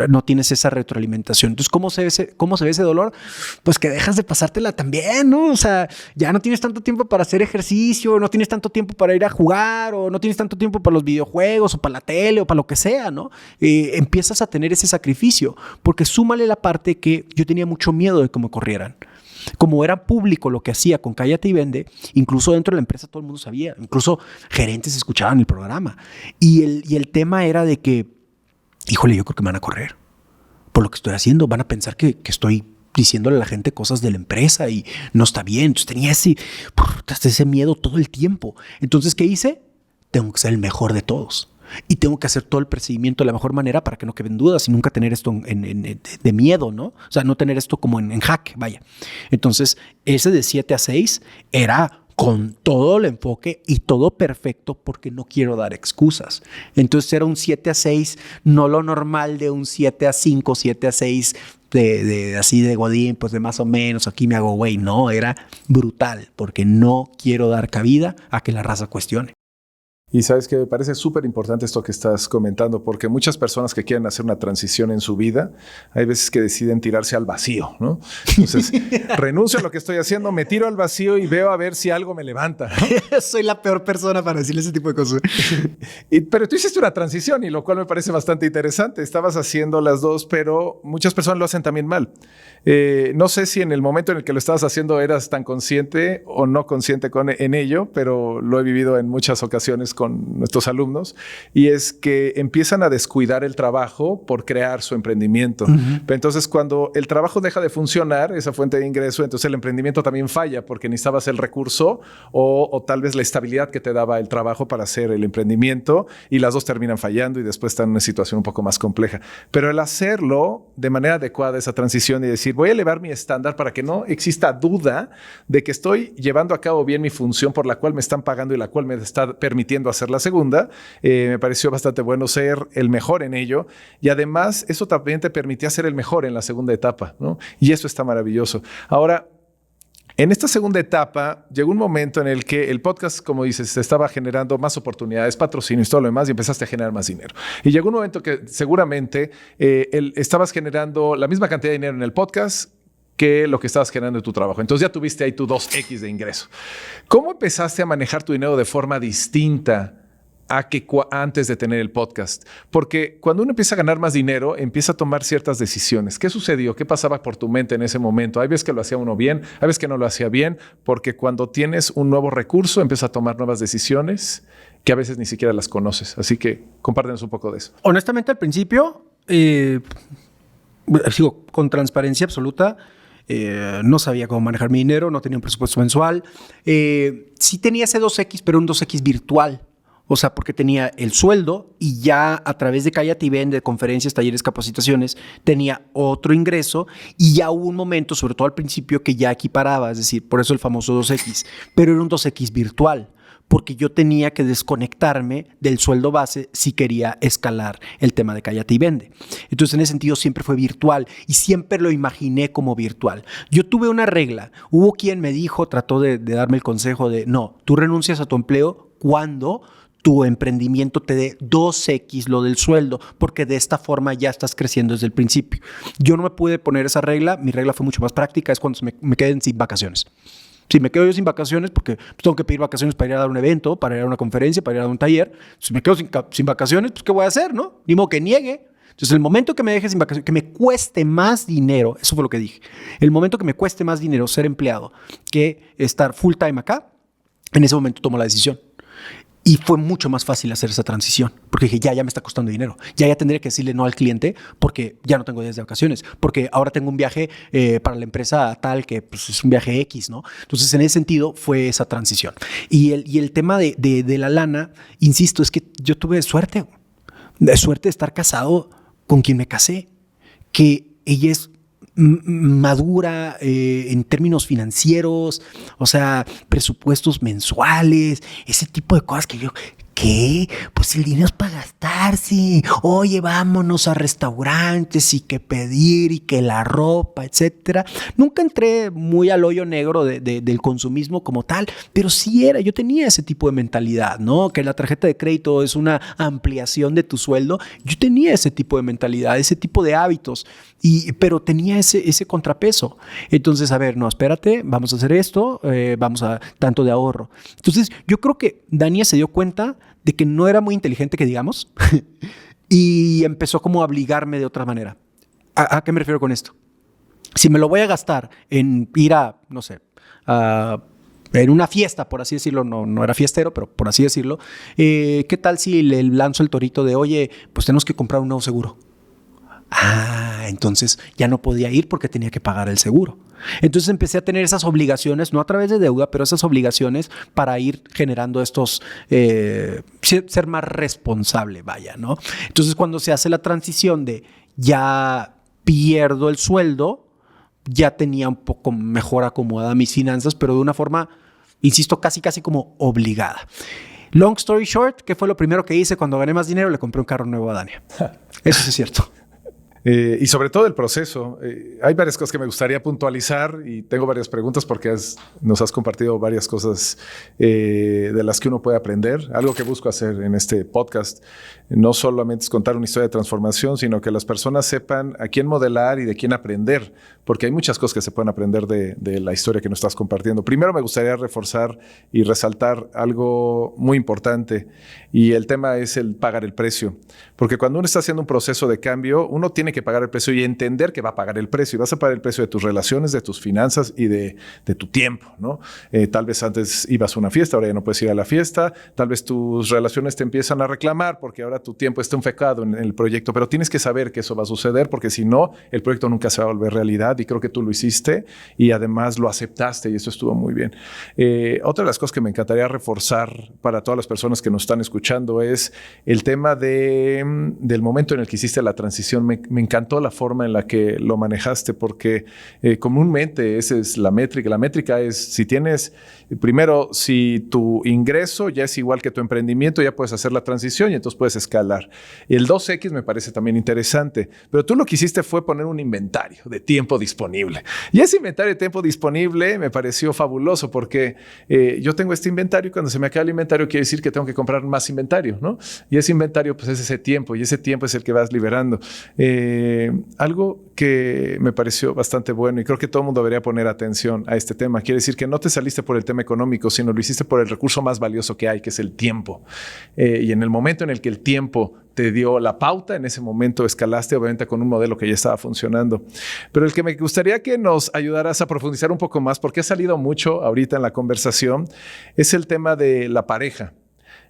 no tienes esa retroalimentación. Entonces, ¿cómo se ve ese dolor? Pues que dejas de pasártela también, ¿no? O sea, ya no tienes tanto tiempo para hacer ejercicio, no tienes tanto tiempo para ir a jugar, o no tienes tanto tiempo para los videojuegos, o para la tele, o para lo que sea, ¿no? Empiezas a tener ese sacrificio, porque súmale la parte que yo tenía mucho miedo de que me corrieran. Como era público lo que hacía con Cállate y Vende, incluso dentro de la empresa todo el mundo sabía, incluso gerentes escuchaban el programa. Y el tema era de que, híjole, yo creo que me van a correr por lo que estoy haciendo. Van a pensar que estoy diciéndole a la gente cosas de la empresa y no está bien. Entonces tenía ese miedo todo el tiempo. Entonces, ¿qué hice? Tengo que ser el mejor de todos. Y tengo que hacer todo el procedimiento de la mejor manera para que no queden dudas y nunca tener esto de miedo, ¿no? O sea, no tener esto como en jaque, vaya. Entonces, ese de 7 a 6 era con todo el enfoque y todo perfecto porque no quiero dar excusas. Entonces, era un 7 a 6, no lo normal de un 7 a 5, 7 a 6 así de godín, pues de más o menos, aquí me hago güey. No, era brutal porque no quiero dar cabida a que la raza cuestione. Y sabes que me parece súper importante esto que estás comentando, porque muchas personas que quieren hacer una transición en su vida, hay veces que deciden tirarse al vacío, ¿no? Entonces, renuncio a lo que estoy haciendo, me tiro al vacío y veo a ver si algo me levanta, ¿no? Soy la peor persona para decirle ese tipo de cosas. Pero tú hiciste una transición y lo cual me parece bastante interesante. Estabas haciendo las dos, pero muchas personas lo hacen también mal. No sé si en el momento en el que lo estabas haciendo eras tan consciente o no consciente en ello, pero lo he vivido en muchas ocasiones con nuestros alumnos, y es que empiezan a descuidar el trabajo por crear su emprendimiento. Pero entonces, cuando el trabajo deja de funcionar, esa fuente de ingreso, entonces el emprendimiento también falla porque necesitabas el recurso o tal vez la estabilidad que te daba el trabajo para hacer el emprendimiento, y las dos terminan fallando y después están en una situación un poco más compleja. Pero el hacerlo de manera adecuada, esa transición, y decir, voy a elevar mi estándar para que no exista duda de que estoy llevando a cabo bien mi función por la cual me están pagando y la cual me está permitiendo hacer la segunda, me pareció bastante bueno ser el mejor en ello, y además eso también te permitía ser el mejor en la segunda etapa, ¿no? Y eso está maravilloso. Ahora, en esta segunda etapa llegó un momento en el que el podcast, como dices, se estaba generando más oportunidades, patrocinios y todo lo demás, y empezaste a generar más dinero. Y llegó un momento que seguramente estabas generando la misma cantidad de dinero en el podcast que lo que estabas generando en tu trabajo. Entonces ya tuviste ahí tu 2X de ingreso. ¿Cómo empezaste a manejar tu dinero de forma distinta a que antes de tener el podcast? Porque cuando uno empieza a ganar más dinero, empieza a tomar ciertas decisiones. ¿Qué sucedió? ¿Qué pasaba por tu mente en ese momento? Hay veces que lo hacía uno bien, hay veces que no lo hacía bien, porque cuando tienes un nuevo recurso, empiezas a tomar nuevas decisiones que a veces ni siquiera las conoces. Así que compártenos un poco de eso. Honestamente, al principio, sigo con transparencia absoluta. No sabía cómo manejar mi dinero, no tenía un presupuesto mensual. Sí tenía ese 2X, pero un 2X virtual. O sea, porque tenía el sueldo y ya a través de Cállate y Vende, de conferencias, talleres, capacitaciones, tenía otro ingreso, y ya hubo un momento, sobre todo al principio, que ya equiparaba, es decir, por eso el famoso 2X, pero era un 2X virtual, porque yo tenía que desconectarme del sueldo base si quería escalar el tema de Cállate y Vende. Entonces, en ese sentido, siempre fue virtual y siempre lo imaginé como virtual. Yo tuve una regla. Hubo quien me dijo, trató de darme el consejo de, no, tú renuncias a tu empleo cuando tu emprendimiento te dé 2X lo del sueldo, porque de esta forma ya estás creciendo desde el principio. Yo no me pude poner esa regla. Mi regla fue mucho más práctica, es cuando me queden sin vacaciones. Si me quedo yo sin vacaciones, porque tengo que pedir vacaciones para ir a dar un evento, para ir a una conferencia, para ir a dar un taller. Si me quedo sin vacaciones, pues ¿qué voy a hacer, no? Ni modo que niegue. Entonces, el momento que me deje sin vacaciones, que me cueste más dinero, eso fue lo que dije. El momento que me cueste más dinero ser empleado que estar full time acá, en ese momento tomo la decisión. Y fue mucho más fácil hacer esa transición, porque dije, ya me está costando dinero. Ya tendría que decirle no al cliente porque ya no tengo días de vacaciones, porque ahora tengo un viaje para la empresa tal que pues, es un viaje X, ¿no? Entonces, en ese sentido, fue esa transición. Y el tema de la lana, insisto, es que yo tuve suerte de estar casado con quien me casé, que ella es madura en términos financieros, o sea, presupuestos mensuales, ese tipo de cosas que ¿qué? Pues el dinero es para gastarse. Oye, vámonos a restaurantes y que pedir y que la ropa, etcétera. Nunca entré muy al hoyo negro del consumismo como tal, pero sí yo tenía ese tipo de mentalidad, ¿no? Que la tarjeta de crédito es una ampliación de tu sueldo. Yo tenía ese tipo de mentalidad, ese tipo de hábitos, pero tenía ese contrapeso. Entonces, a ver, no, espérate, vamos a hacer esto, vamos a tanto de ahorro. Entonces, yo creo que Dania se dio cuenta de que no era muy inteligente, que digamos, y empezó como a obligarme de otra manera. ¿A qué me refiero con esto? Si me lo voy a gastar en ir a, no sé, en una fiesta, por así decirlo, no era fiestero, pero por así decirlo, ¿qué tal si le lanzo el torito de, oye, pues tenemos que comprar un nuevo seguro? Entonces ya no podía ir porque tenía que pagar el seguro. Entonces empecé a tener esas obligaciones, no a través de deuda, pero esas obligaciones para ir generando estos, ser más responsable, vaya, ¿no? Entonces cuando se hace la transición de ya pierdo el sueldo, ya tenía un poco mejor acomodada mis finanzas, pero de una forma, insisto, casi como obligada. Long story short, ¿qué fue lo primero que hice cuando gané más dinero? Le compré un carro nuevo a Dania. Eso sí es cierto. Y sobre todo el proceso. Hay varias cosas que me gustaría puntualizar y tengo varias preguntas porque nos has compartido varias cosas de las que uno puede aprender. Algo que busco hacer en este podcast no solamente es contar una historia de transformación, sino que las personas sepan a quién modelar y de quién aprender, porque hay muchas cosas que se pueden aprender de la historia que nos estás compartiendo. Primero me gustaría reforzar y resaltar algo muy importante, y el tema es el pagar el precio. Porque cuando uno está haciendo un proceso de cambio, uno tiene que pagar el precio y entender que va a pagar el precio. Y vas a pagar el precio de tus relaciones, de tus finanzas y de tu tiempo, ¿no? Tal vez antes ibas a una fiesta, ahora ya no puedes ir a la fiesta. Tal vez tus relaciones te empiezan a reclamar porque ahora tu tiempo está enfocado en el proyecto. Pero tienes que saber que eso va a suceder, porque si no, el proyecto nunca se va a volver realidad. Y creo que tú lo hiciste y además lo aceptaste, y eso estuvo muy bien. Otra de las cosas que me encantaría reforzar para todas las personas que nos están escuchando es el tema del momento en el que hiciste la transición. Me encantó la forma en la que lo manejaste, porque comúnmente esa es la métrica. La métrica es si tienes, primero, si tu ingreso ya es igual que tu emprendimiento, ya puedes hacer la transición y entonces puedes escalar. El 2X me parece también interesante, pero tú lo que hiciste fue poner un inventario de tiempo disponible. Y ese inventario de tiempo disponible me pareció fabuloso, porque yo tengo este inventario y cuando se me acaba el inventario quiere decir que tengo que comprar más inventario, ¿no? Y ese inventario pues es ese tiempo, y ese tiempo es el que vas liberando. Algo que me pareció bastante bueno, y creo que todo el mundo debería poner atención a este tema, quiere decir que no te saliste por el tema económico, sino lo hiciste por el recurso más valioso que hay, que es el tiempo. Y en el momento en el que el tiempo te dio la pauta, en ese momento escalaste, obviamente con un modelo que ya estaba funcionando. Pero el que me gustaría que nos ayudaras a profundizar un poco más, porque ha salido mucho ahorita en la conversación, es el tema de la pareja.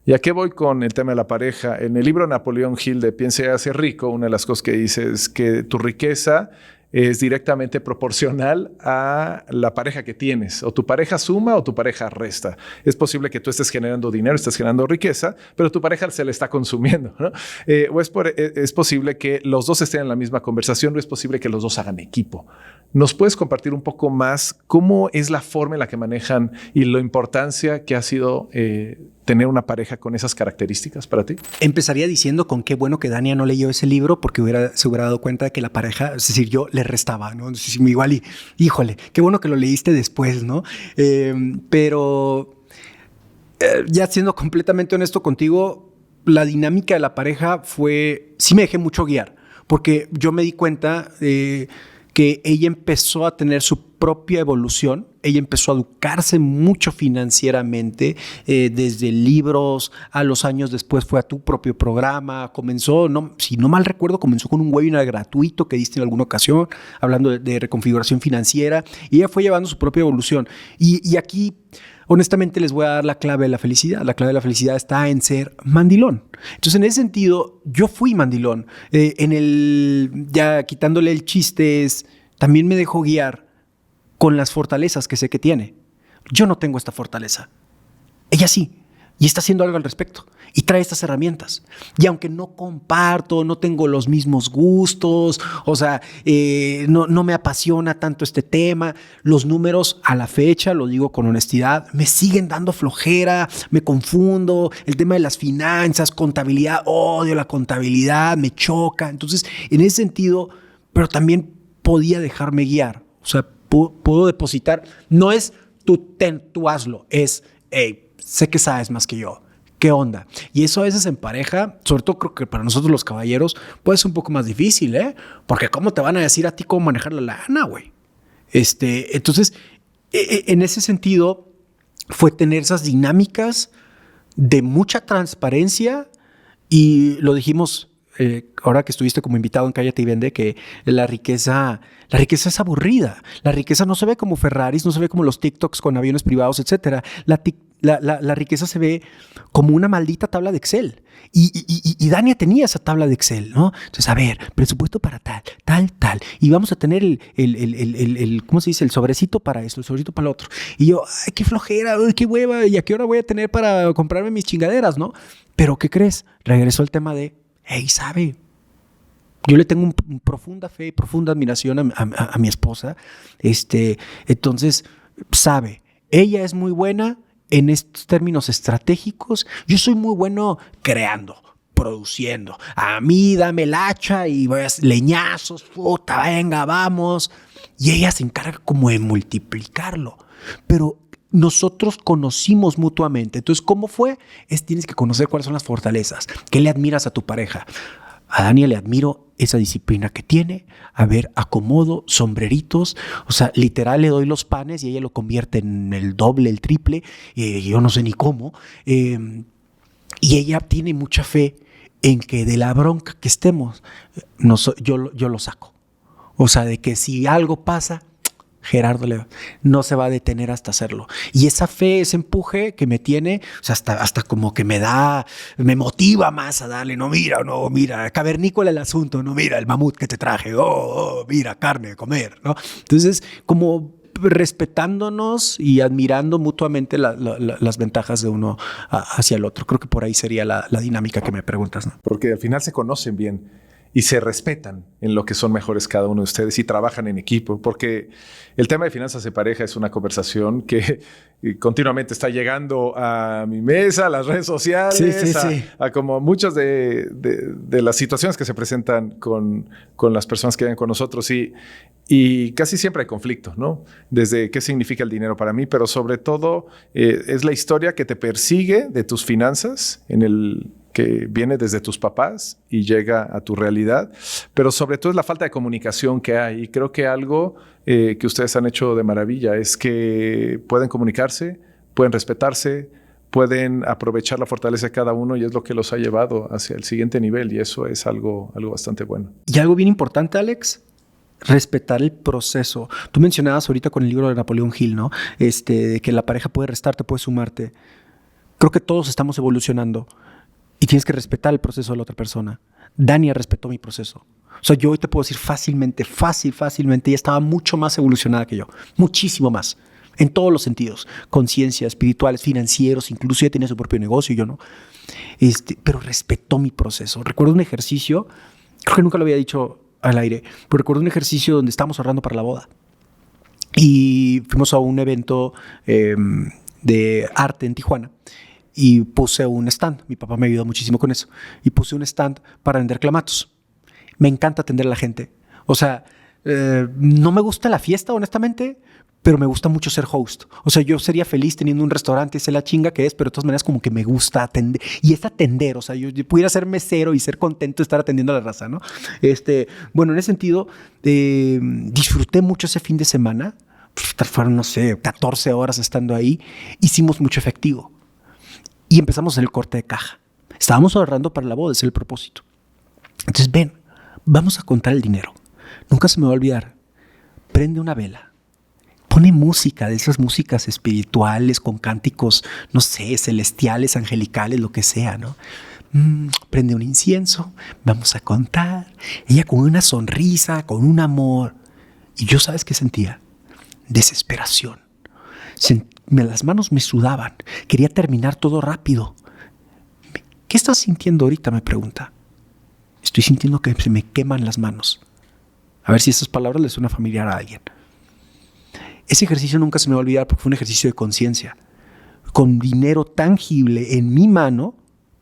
¿Y a qué voy con el tema de la pareja? En el libro Napoleón Hill de Piense y hágase rico, una de las cosas que dice es que tu riqueza es directamente proporcional a la pareja que tienes. O tu pareja suma o tu pareja resta. Es posible que tú estés generando dinero, estés generando riqueza, pero tu pareja se le está consumiendo, ¿no? O es posible que los dos estén en la misma conversación, o es posible que los dos hagan equipo. ¿Nos puedes compartir un poco más cómo es la forma en la que manejan y la importancia que ha sido tener una pareja con esas características para ti? Empezaría diciendo con qué bueno que Dania no leyó ese libro, porque se hubiera dado cuenta de que la pareja, es decir, yo le restaba, ¿no? Entonces, igual y, híjole, qué bueno que lo leíste después, ¿no? Pero ya siendo completamente honesto contigo, la dinámica de la pareja sí me dejé mucho guiar, porque yo me di cuenta que ella empezó a tener su propia evolución. Ella empezó a educarse mucho financieramente, desde libros, a los años después fue a tu propio programa, comenzó, si no mal recuerdo, comenzó con un webinar gratuito que diste en alguna ocasión, hablando de reconfiguración financiera, y ella fue llevando su propia evolución. Y aquí, honestamente, les voy a dar la clave de la felicidad. La clave de la felicidad está en ser mandilón. Entonces, en ese sentido, yo fui mandilón. Ya quitándole el chiste, también me dejó guiar con las fortalezas que sé que tiene. Yo no tengo esta fortaleza. Ella sí. y está haciendo algo al respecto y trae estas herramientas. Y aunque no comparto, no tengo los mismos gustos, o sea, no me apasiona tanto este tema, los números a la fecha, lo digo con honestidad, me siguen dando flojera, me confundo, el tema de las finanzas, contabilidad, odio la contabilidad, me choca. Entonces, en ese sentido, pero también podía dejarme guiar, o sea, puedo depositar, no es tú hazlo, es, hey, sé que sabes más que yo. ¿Qué onda? Y eso a veces en pareja, sobre todo creo que para nosotros los caballeros, puede ser un poco más difícil, ¿eh? Porque ¿cómo te van a decir a ti cómo manejar la lana, güey? Entonces, en ese sentido, fue tener esas dinámicas de mucha transparencia y lo dijimos ahora que estuviste como invitado en Cállate y Vende, que la riqueza es aburrida. La riqueza no se ve como Ferraris, no se ve como los TikToks con aviones privados, etcétera. La riqueza se ve como una maldita tabla de Excel. Y Dania tenía esa tabla de Excel, ¿no? Entonces, a ver, presupuesto para tal. Y vamos a tener ¿cómo se dice? El sobrecito para esto, el sobrecito para lo otro. Y yo, ay, qué flojera, ay, qué hueva. ¿Y a qué hora voy a tener para comprarme mis chingaderas, no? Pero, ¿qué crees? Regresó el tema de, hey, ¿sabe? Yo le tengo profunda fe y profunda admiración a mi esposa. Entonces, sabe, ella es muy buena en estos términos estratégicos. Yo soy muy bueno creando, produciendo. A mí dame el hacha y leñazos, puta, venga, vamos. Y ella se encarga como de multiplicarlo. Pero nosotros conocimos mutuamente. Entonces, ¿cómo fue? Tienes que conocer cuáles son las fortalezas. ¿Qué le admiras a tu pareja? A Dania le admiro esa disciplina que tiene. A ver, acomodo, sombreritos. O sea, literal le doy los panes y ella lo convierte en el doble, el triple. Yo no sé ni cómo. Y ella tiene mucha fe en que de la bronca que estemos, yo lo saco. O sea, de que si algo pasa, Gerardo no se va a detener hasta hacerlo. Y esa fe, ese empuje que me tiene, o sea, hasta como que me motiva más a darle, mira, cavernícola el asunto, mira el mamut que te traje, mira, carne, comer, ¿no? Entonces, como respetándonos y admirando mutuamente las ventajas de uno hacia el otro. Creo que por ahí sería la dinámica que me preguntas, ¿no? Porque al final se conocen bien y se respetan en lo que son mejores cada uno de ustedes y trabajan en equipo, porque el tema de finanzas de pareja es una conversación que continuamente está llegando a mi mesa, a las redes sociales, a como muchas de las situaciones que se presentan con las personas que viven con nosotros y casi siempre hay conflicto, ¿no? Desde qué significa el dinero para mí, pero sobre todo es la historia que te persigue de tus finanzas que viene desde tus papás y llega a tu realidad, pero sobre todo es la falta de comunicación que hay. Y creo que algo que ustedes han hecho de maravilla es que pueden comunicarse, pueden respetarse, pueden aprovechar la fortaleza de cada uno y es lo que los ha llevado hacia el siguiente nivel y eso es algo bastante bueno. Y algo bien importante, Alex, respetar el proceso. Tú mencionabas ahorita con el libro de Napoleón Hill, ¿no? De que la pareja puede restarte, puede sumarte. Creo que todos estamos evolucionando. Y tienes que respetar el proceso de la otra persona. Dania respetó mi proceso. O sea, yo hoy te puedo decir fácilmente, ella estaba mucho más evolucionada que yo. Muchísimo más. En todos los sentidos. Conciencia, espirituales, financieros, incluso ella tenía su propio negocio y yo no. Pero respetó mi proceso. Recuerdo un ejercicio, creo que nunca lo había dicho al aire, pero recuerdo un ejercicio donde estábamos ahorrando para la boda. Y fuimos a un evento de arte en Tijuana. Y puse un stand. Mi papá me ayudó muchísimo con eso. Y puse un stand para vender clamatos. Me encanta atender a la gente. O sea, no me gusta la fiesta, honestamente, pero me gusta mucho ser host. O sea, yo sería feliz teniendo un restaurante, sé la chinga que es, pero de todas maneras como que me gusta atender. Y es atender, o sea, yo pudiera ser mesero y ser contento de estar atendiendo a la raza, ¿no? Bueno, en ese sentido, disfruté mucho ese fin de semana. Fueron, no sé, 14 horas estando ahí. Hicimos mucho efectivo. Y empezamos en el corte de caja. Estábamos ahorrando para la boda, ese es el propósito. Entonces, ven, vamos a contar el dinero. Nunca se me va a olvidar. Prende una vela. Pone música, de esas músicas espirituales, con cánticos, no sé, celestiales, angelicales, lo que sea, ¿no? Prende un incienso, vamos a contar. Ella con una sonrisa, con un amor. Y yo, ¿sabes qué sentía? Desesperación. Las manos me sudaban. Quería terminar todo rápido. ¿Qué estás sintiendo ahorita?, me pregunta. Estoy sintiendo que se me queman las manos. A ver si esas palabras le suenan familiar a alguien. Ese ejercicio nunca se me va a olvidar porque fue un ejercicio de conciencia. Con dinero tangible en mi mano,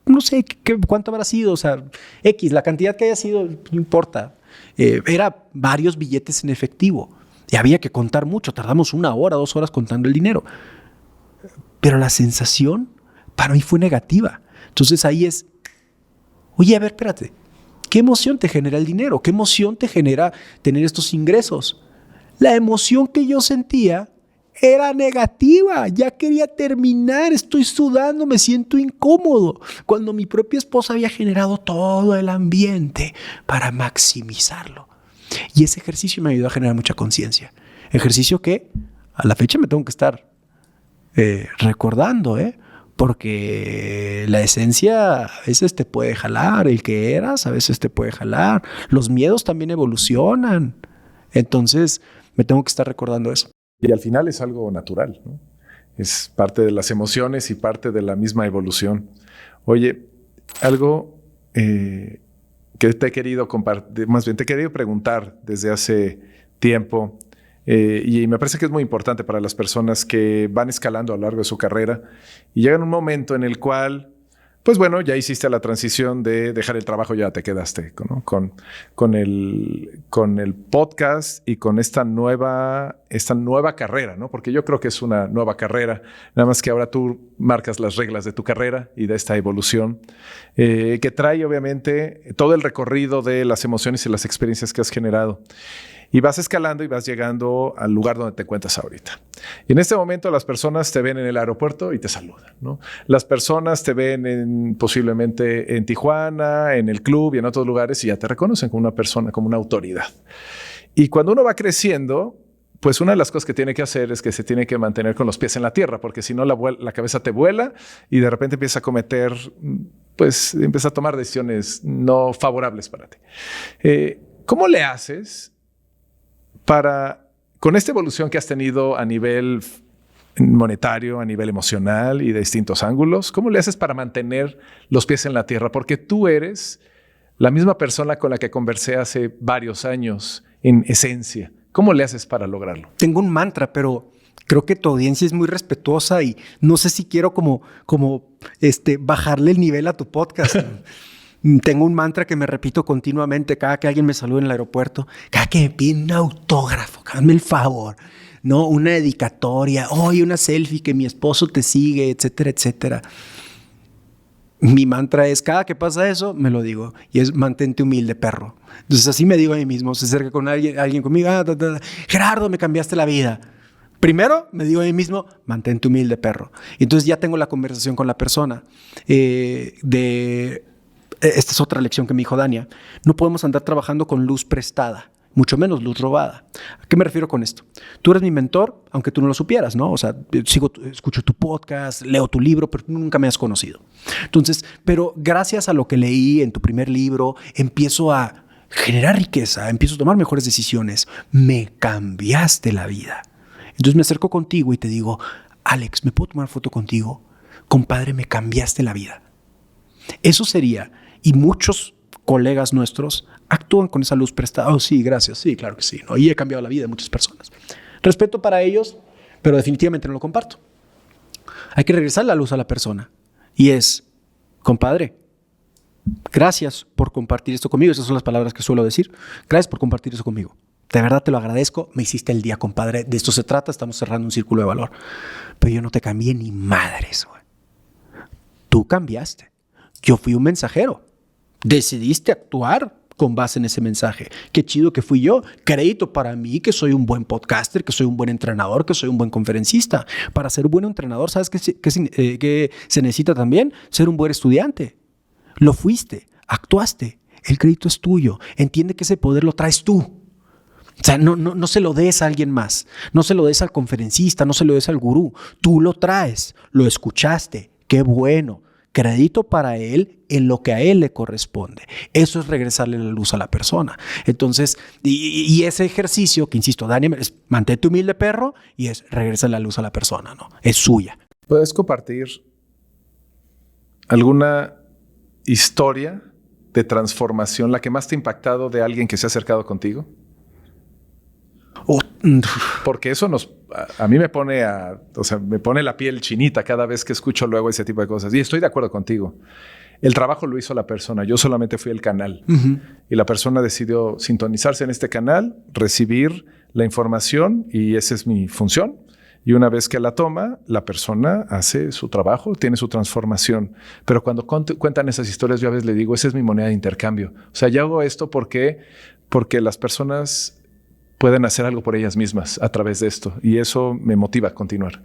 no sé cuánto habrá sido, o sea, X, la cantidad que haya sido, no importa. Era varios billetes en efectivo y había que contar mucho. Tardamos 1 hora, 2 horas contando el dinero. Pero la sensación para mí fue negativa. Entonces ahí es, oye, a ver, espérate. ¿Qué emoción te genera el dinero? ¿Qué emoción te genera tener estos ingresos? La emoción que yo sentía era negativa. Ya quería terminar. Estoy sudando, me siento incómodo. Cuando mi propia esposa había generado todo el ambiente para maximizarlo. Y ese ejercicio me ayudó a generar mucha conciencia. Ejercicio que a la fecha me tengo que estar recordando, porque la esencia a veces te puede jalar, el que eras a veces te puede jalar, los miedos también evolucionan, entonces me tengo que estar recordando eso. Y al final es algo natural, ¿no? Es parte de las emociones y parte de la misma evolución. Oye, algo que te he querido compartir, más bien te he querido preguntar desde hace tiempo, y me parece que es muy importante para las personas que van escalando a lo largo de su carrera y llegan un momento en el cual, pues bueno, ya hiciste la transición de dejar el trabajo, ya te quedaste, ¿no? con el podcast y con esta nueva carrera, ¿no? Porque yo creo que es una nueva carrera, nada más que ahora tú marcas las reglas de tu carrera y de esta evolución, que trae obviamente todo el recorrido de las emociones y las experiencias que has generado. Y vas escalando y vas llegando al lugar donde te encuentras ahorita. Y en este momento las personas te ven en el aeropuerto y te saludan, ¿no? Las personas te ven posiblemente en Tijuana, en el club y en otros lugares y ya te reconocen como una persona, como una autoridad. Y cuando uno va creciendo, pues una de las cosas que tiene que hacer es que se tiene que mantener con los pies en la tierra, porque si no la cabeza te vuela y de repente empieza a cometer, pues empieza a tomar decisiones no favorables para ti. ¿Cómo le haces con esta evolución que has tenido a nivel monetario, a nivel emocional y de distintos ángulos, cómo le haces para mantener los pies en la tierra? Porque tú eres la misma persona con la que conversé hace varios años en esencia. ¿Cómo le haces para lograrlo? Tengo un mantra, pero creo que tu audiencia es muy respetuosa y no sé si quiero como bajarle el nivel a tu podcast. Tengo un mantra que me repito continuamente cada que alguien me saluda en el aeropuerto, cada que me piden un autógrafo, hazme el favor, ¿no? Una dedicatoria, oye, una selfie que mi esposo te sigue, etcétera, etcétera. Mi mantra es, cada que pasa eso, me lo digo, y es mantente humilde, perro. Entonces así me digo a mí mismo, se acerca con alguien conmigo, Gerardo, me cambiaste la vida. Primero me digo a mí mismo, mantente humilde, perro. Y entonces ya tengo la conversación con la persona esta es otra lección que me dijo Dania. No podemos andar trabajando con luz prestada, mucho menos luz robada. ¿A qué me refiero con esto? Tú eres mi mentor, aunque tú no lo supieras, ¿no? O sea, escucho tu podcast, leo tu libro, pero tú nunca me has conocido. Entonces, pero gracias a lo que leí en tu primer libro, empiezo a generar riqueza, empiezo a tomar mejores decisiones. Me cambiaste la vida. Entonces me acerco contigo y te digo, Alex, ¿me puedo tomar foto contigo? Compadre, me cambiaste la vida. Eso sería, y muchos colegas nuestros actúan con esa luz prestada. Oh, sí, gracias, sí, claro que sí, ¿no? Y he cambiado la vida de muchas personas. Respeto para ellos, pero definitivamente no lo comparto. Hay que regresar la luz a la persona. Y es, compadre, gracias por compartir esto conmigo. Esas son las palabras que suelo decir. Gracias por compartir eso conmigo. De verdad te lo agradezco. Me hiciste el día, compadre. De esto se trata. Estamos cerrando un círculo de valor. Pero yo no te cambié ni madres, güey. Tú cambiaste. Yo fui un mensajero. Decidiste actuar con base en ese mensaje. Qué chido que fui yo. Crédito para mí que soy un buen podcaster, que soy un buen entrenador, que soy un buen conferencista. Para ser un buen entrenador, ¿sabes qué se necesita también? Ser un buen estudiante. Lo fuiste, actuaste. El crédito es tuyo. Entiende que ese poder lo traes tú. O sea, no se lo des a alguien más. No se lo des al conferencista, no se lo des al gurú. Tú lo traes. Lo escuchaste. Qué bueno. crédito para él en lo que a él le corresponde. Eso es regresarle la luz a la persona. Entonces, y ese ejercicio que, insisto, Dani, es mantente humilde, perro, y es regresa la luz a la persona, ¿no? Es suya. ¿Puedes compartir alguna historia de transformación, la que más te ha impactado de alguien que se ha acercado contigo? Porque eso a mí me pone me pone la piel chinita cada vez que escucho luego ese tipo de cosas. Y estoy de acuerdo contigo. El trabajo lo hizo la persona. Yo solamente fui el canal. Uh-huh. Y la persona decidió sintonizarse en este canal, recibir la información, y esa es mi función. Y una vez que la toma, la persona hace su trabajo, tiene su transformación. Pero cuando cuentan esas historias, yo a veces le digo, esa es mi moneda de intercambio. O sea, yo hago esto porque las personas pueden hacer algo por ellas mismas a través de esto. Y eso me motiva a continuar.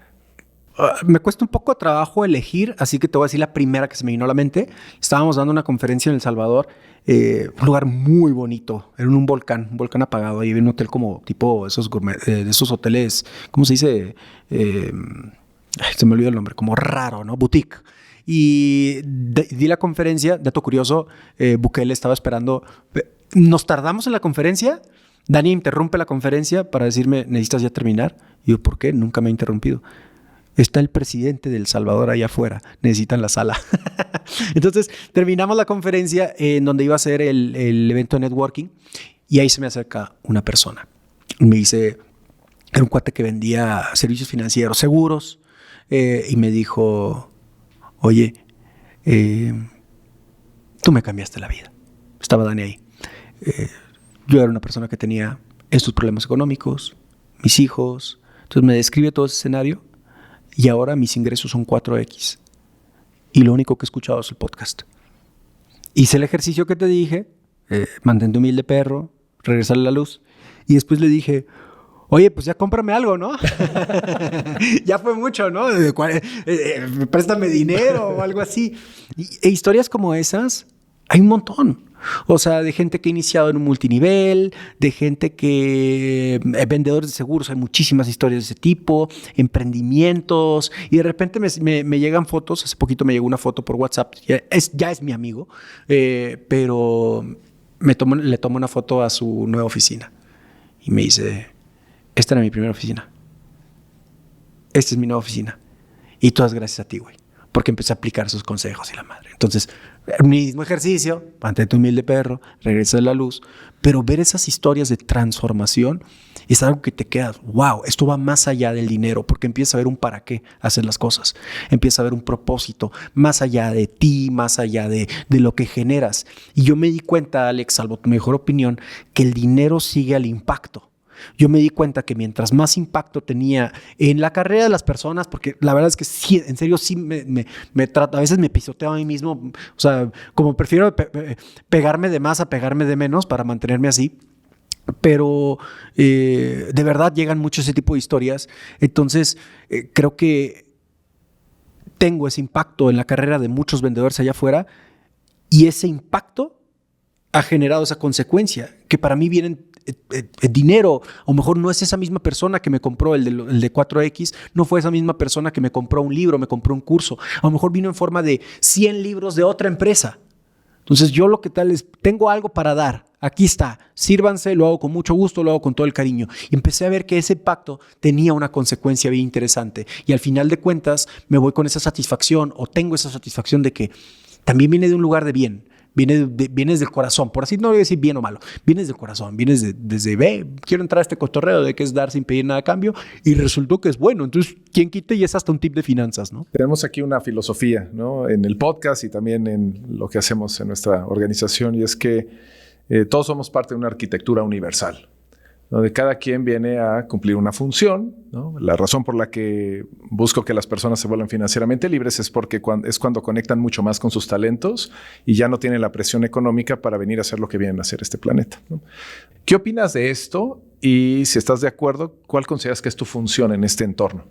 Me cuesta un poco de trabajo elegir, así que te voy a decir la primera que se me vino a la mente. Estábamos dando una conferencia en El Salvador, un lugar muy bonito, era un volcán apagado. Ahí había un hotel como tipo esos gourmet, de esos hoteles, ¿cómo se dice? Se me olvidó el nombre, como raro, ¿no? Boutique. Y di la conferencia, dato curioso, Bukele estaba esperando. Nos tardamos en la conferencia. Dani interrumpe la conferencia para decirme, ¿necesitas ya terminar? Y yo, ¿por qué? Nunca me ha interrumpido. Está el presidente de El Salvador allá afuera. Necesitan la sala. Entonces, terminamos la conferencia en donde iba a ser el evento de networking. Y ahí se me acerca una persona. Me dice, era un cuate que vendía servicios financieros, seguros. Y me dijo, oye, tú me cambiaste la vida. Estaba Dani ahí. Yo era una persona que tenía estos problemas económicos, mis hijos. Entonces me describe todo ese escenario y ahora mis ingresos son 4X. Y lo único que he escuchado es el podcast. Hice el ejercicio que te dije, mantente humilde, perro, regresarle la luz. Y después le dije, oye, pues ya cómprame algo, ¿no? Ya fue mucho, ¿no? Préstame dinero o algo así. E historias como esas hay un montón. O sea, de gente que ha iniciado en un multinivel, de gente que... vendedores de seguros, hay muchísimas historias de ese tipo, emprendimientos, y de repente me llegan fotos. Hace poquito me llegó una foto por WhatsApp, ya es mi amigo, pero le tomo una foto a su nueva oficina y me dice, esta era mi primera oficina, esta es mi nueva oficina, y todas gracias a ti, güey, porque empecé a aplicar esos consejos y la madre. Entonces, el mismo ejercicio, mantente humilde, perro, regresa a la luz, pero ver esas historias de transformación es algo que te queda, wow, esto va más allá del dinero, porque empieza a ver un para qué hacer las cosas, empieza a ver un propósito, más allá de ti, más allá de lo que generas. Y yo me di cuenta, Alex, salvo tu mejor opinión, que el dinero sigue al impacto. Yo me di cuenta que mientras más impacto tenía en la carrera de las personas, porque la verdad es que sí, en serio sí me trato, a veces me pisoteo a mí mismo, o sea, como prefiero pegarme de más a pegarme de menos para mantenerme así, pero de verdad llegan mucho ese tipo de historias. Entonces creo que tengo ese impacto en la carrera de muchos vendedores allá afuera y ese impacto ha generado esa consecuencia que para mí vienen dinero. A lo mejor no es esa misma persona que me compró el de 4X, no fue esa misma persona que me compró un libro, me compró un curso. A lo mejor vino en forma de 100 libros de otra empresa. Entonces yo lo que tal es, tengo algo para dar, aquí está, sírvanse, lo hago con mucho gusto, lo hago con todo el cariño. Y empecé a ver que ese pacto tenía una consecuencia bien interesante y al final de cuentas me voy con esa satisfacción o tengo esa satisfacción de que también viene de un lugar de bien. Vienes del corazón, por así no voy a decir bien o malo, vienes del corazón, vienes desde quiero entrar a este cotorreo de que es dar sin pedir nada a cambio y resultó que es bueno. Entonces, ¿quién quita? Y es hasta un tip de finanzas, ¿no? Tenemos aquí una filosofía, ¿no? En el podcast y también en lo que hacemos en nuestra organización, y es que todos somos parte de una arquitectura universal, donde cada quien viene a cumplir una función, ¿no? La razón por la que busco que las personas se vuelvan financieramente libres es porque es cuando conectan mucho más con sus talentos y ya no tienen la presión económica para venir a hacer lo que vienen a hacer este planeta, ¿no? ¿Qué opinas de esto? Y si estás de acuerdo, ¿cuál consideras que es tu función en este entorno?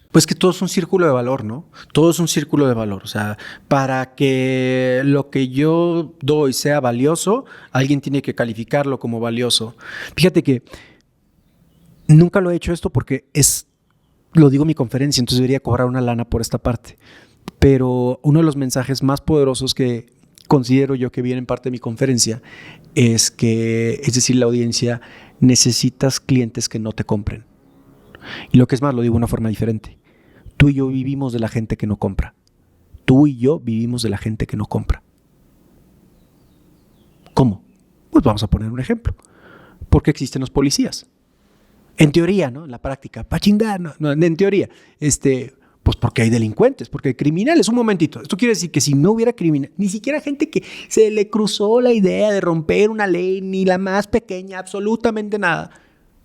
Pues que todo es un círculo de valor, ¿no? Todo es un círculo de valor. O sea, para que lo que yo doy sea valioso, alguien tiene que calificarlo como valioso. Fíjate que nunca lo he hecho esto porque lo digo en mi conferencia, entonces debería cobrar una lana por esta parte. Pero uno de los mensajes más poderosos que considero yo que viene en parte de mi conferencia es decir, la audiencia, necesitas clientes que no te compren. Y lo que es más, lo digo de una forma diferente. Tú y yo vivimos de la gente que no compra. Tú y yo vivimos de la gente que no compra. ¿Cómo? Pues vamos a poner un ejemplo. ¿Por qué existen los policías? En teoría, ¿no? En la práctica, para chingar, no, en teoría. Pues porque hay delincuentes, porque hay criminales. Un momentito. Esto quiere decir que si no hubiera criminales, ni siquiera gente que se le cruzó la idea de romper una ley, ni la más pequeña, absolutamente nada,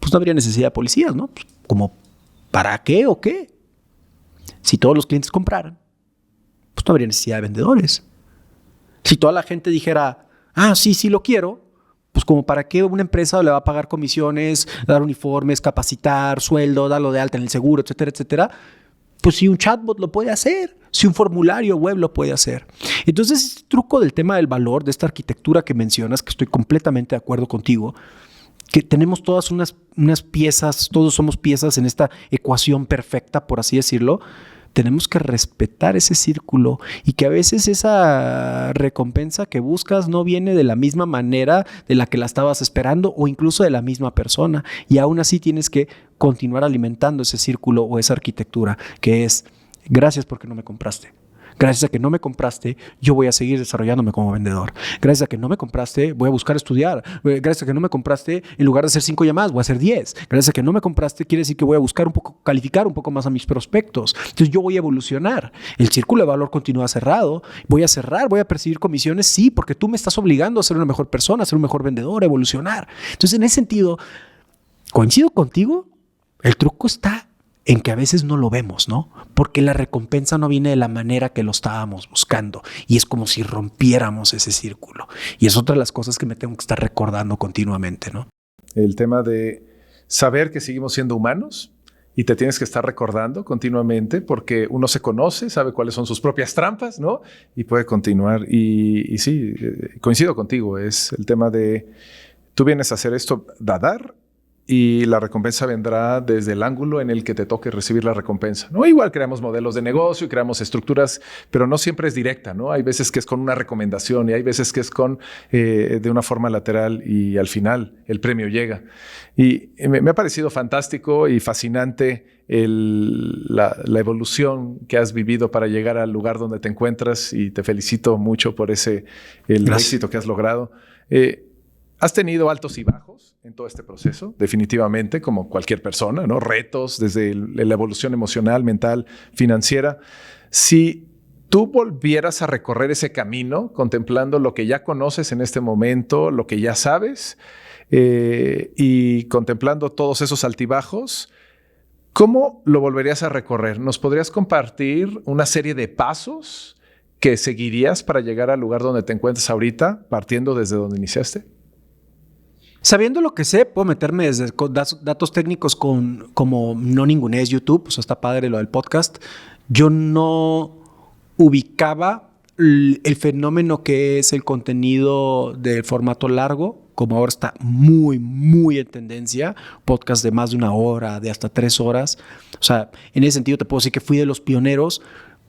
pues no habría necesidad de policías, ¿no? Pues, ¿como para qué o qué? Si todos los clientes compraran, pues no habría necesidad de vendedores. Si toda la gente dijera, sí lo quiero, pues como para qué una empresa le va a pagar comisiones, dar uniformes, capacitar, sueldo, darlo de alta en el seguro, etcétera, etcétera. Pues si un chatbot lo puede hacer, si un formulario web lo puede hacer. Entonces, este truco del tema del valor, de esta arquitectura que mencionas, que estoy completamente de acuerdo contigo, que tenemos todas unas piezas, todos somos piezas en esta ecuación perfecta, por así decirlo, tenemos que respetar ese círculo y que a veces esa recompensa que buscas no viene de la misma manera de la que la estabas esperando o incluso de la misma persona. Y aún así tienes que continuar alimentando ese círculo o esa arquitectura que es gracias porque no me compraste. Gracias a que no me compraste, yo voy a seguir desarrollándome como vendedor. Gracias a que no me compraste, voy a buscar estudiar. Gracias a que no me compraste, en lugar de hacer 5 llamadas, voy a hacer 10. Gracias a que no me compraste, quiere decir que voy a buscar calificar un poco más a mis prospectos. Entonces yo voy a evolucionar. El círculo de valor continúa cerrado. Voy a percibir comisiones, sí, porque tú me estás obligando a ser una mejor persona, a ser un mejor vendedor, a evolucionar. Entonces, en ese sentido, coincido contigo, el truco está en que a veces no lo vemos, ¿no? Porque la recompensa no viene de la manera que lo estábamos buscando y es como si rompiéramos ese círculo. Y es otra de las cosas que me tengo que estar recordando continuamente, ¿no? El tema de saber que seguimos siendo humanos y te tienes que estar recordando continuamente porque uno se conoce, sabe cuáles son sus propias trampas, ¿no? Y puede continuar. Y sí, coincido contigo, es el tema de tú vienes a hacer esto, dar, y la recompensa vendrá desde el ángulo en el que te toque recibir la recompensa, ¿no? Igual creamos modelos de negocio y creamos estructuras, pero no siempre es directa, ¿no? Hay veces que es con una recomendación y hay veces que es de una forma lateral y al final el premio llega. Y me ha parecido fantástico y fascinante la evolución que has vivido para llegar al lugar donde te encuentras y te felicito mucho por el éxito que has logrado. Has tenido altos y bajos en todo este proceso, definitivamente, como cualquier persona, ¿no? Retos desde la evolución emocional, mental, financiera. Si tú volvieras a recorrer ese camino, contemplando lo que ya conoces en este momento, lo que ya sabes, y contemplando todos esos altibajos, ¿cómo lo volverías a recorrer? ¿Nos podrías compartir una serie de pasos que seguirías para llegar al lugar donde te encuentras ahorita, partiendo desde donde iniciaste? Sabiendo lo que sé, puedo meterme desde datos técnicos como no ningunés YouTube, pues está padre lo del podcast. Yo no ubicaba el fenómeno que es el contenido de formato largo, como ahora está muy, muy en tendencia, podcast de más de 1 hora, de hasta 3 horas. O sea, en ese sentido te puedo decir que fui de los pioneros,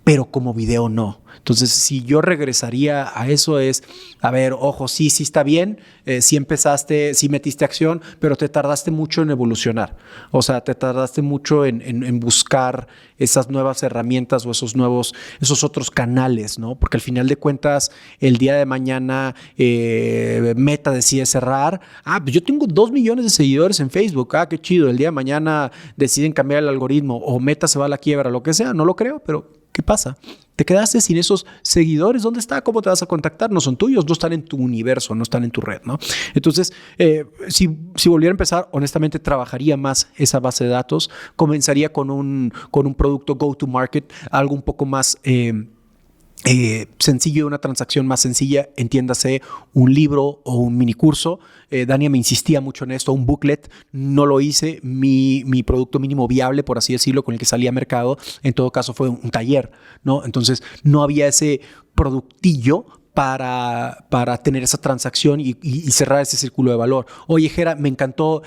pero como video no. Entonces, si yo regresaría a eso es, a ver, ojo, sí está bien, sí empezaste, sí metiste acción, pero te tardaste mucho en evolucionar. O sea, te tardaste mucho en buscar esas nuevas herramientas o esos otros canales, ¿no? Porque al final de cuentas, el día de mañana Meta decide cerrar. Pues yo tengo 2 millones de seguidores en Facebook. Qué chido. El día de mañana deciden cambiar el algoritmo o Meta se va a la quiebra, lo que sea. No lo creo, pero ¿qué pasa? Te quedaste sin esos seguidores. ¿Dónde está? ¿Cómo te vas a contactar? No son tuyos, no están en tu universo, no están en tu red, ¿no? Entonces, si volviera a empezar, honestamente trabajaría más esa base de datos. Comenzaría con un producto go-to-market, algo un poco más sencillo, una transacción más sencilla, entiéndase un libro o un mini curso. Dania me insistía mucho en esto, un booklet. No lo hice. Mi producto mínimo viable, por así decirlo, con el que salía a mercado, en todo caso fue un taller, ¿no? Entonces no había ese productillo para tener esa transacción y cerrar ese círculo de valor. Oye, Jera, me encantó,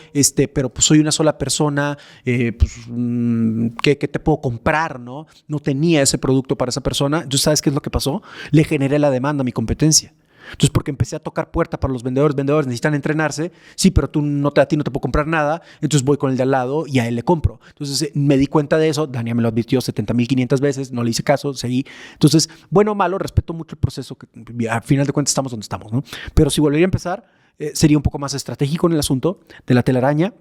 pero pues soy una sola persona, ¿qué te puedo comprar? ¿No? No tenía ese producto para esa persona. Entonces, ¿sabes qué es lo que pasó? Le generé la demanda a mi competencia. Entonces, porque empecé a tocar puerta para los vendedores necesitan entrenarse, sí, pero a ti no te puedo comprar nada, entonces voy con el de al lado y a él le compro. Entonces me di cuenta de eso, Dania me lo advirtió 70,500 veces, no le hice caso, seguí. Entonces, bueno o malo, respeto mucho el proceso, que al final de cuentas estamos donde estamos, ¿no? Pero si volvería a empezar, sería un poco más estratégico en el asunto de la telaraña,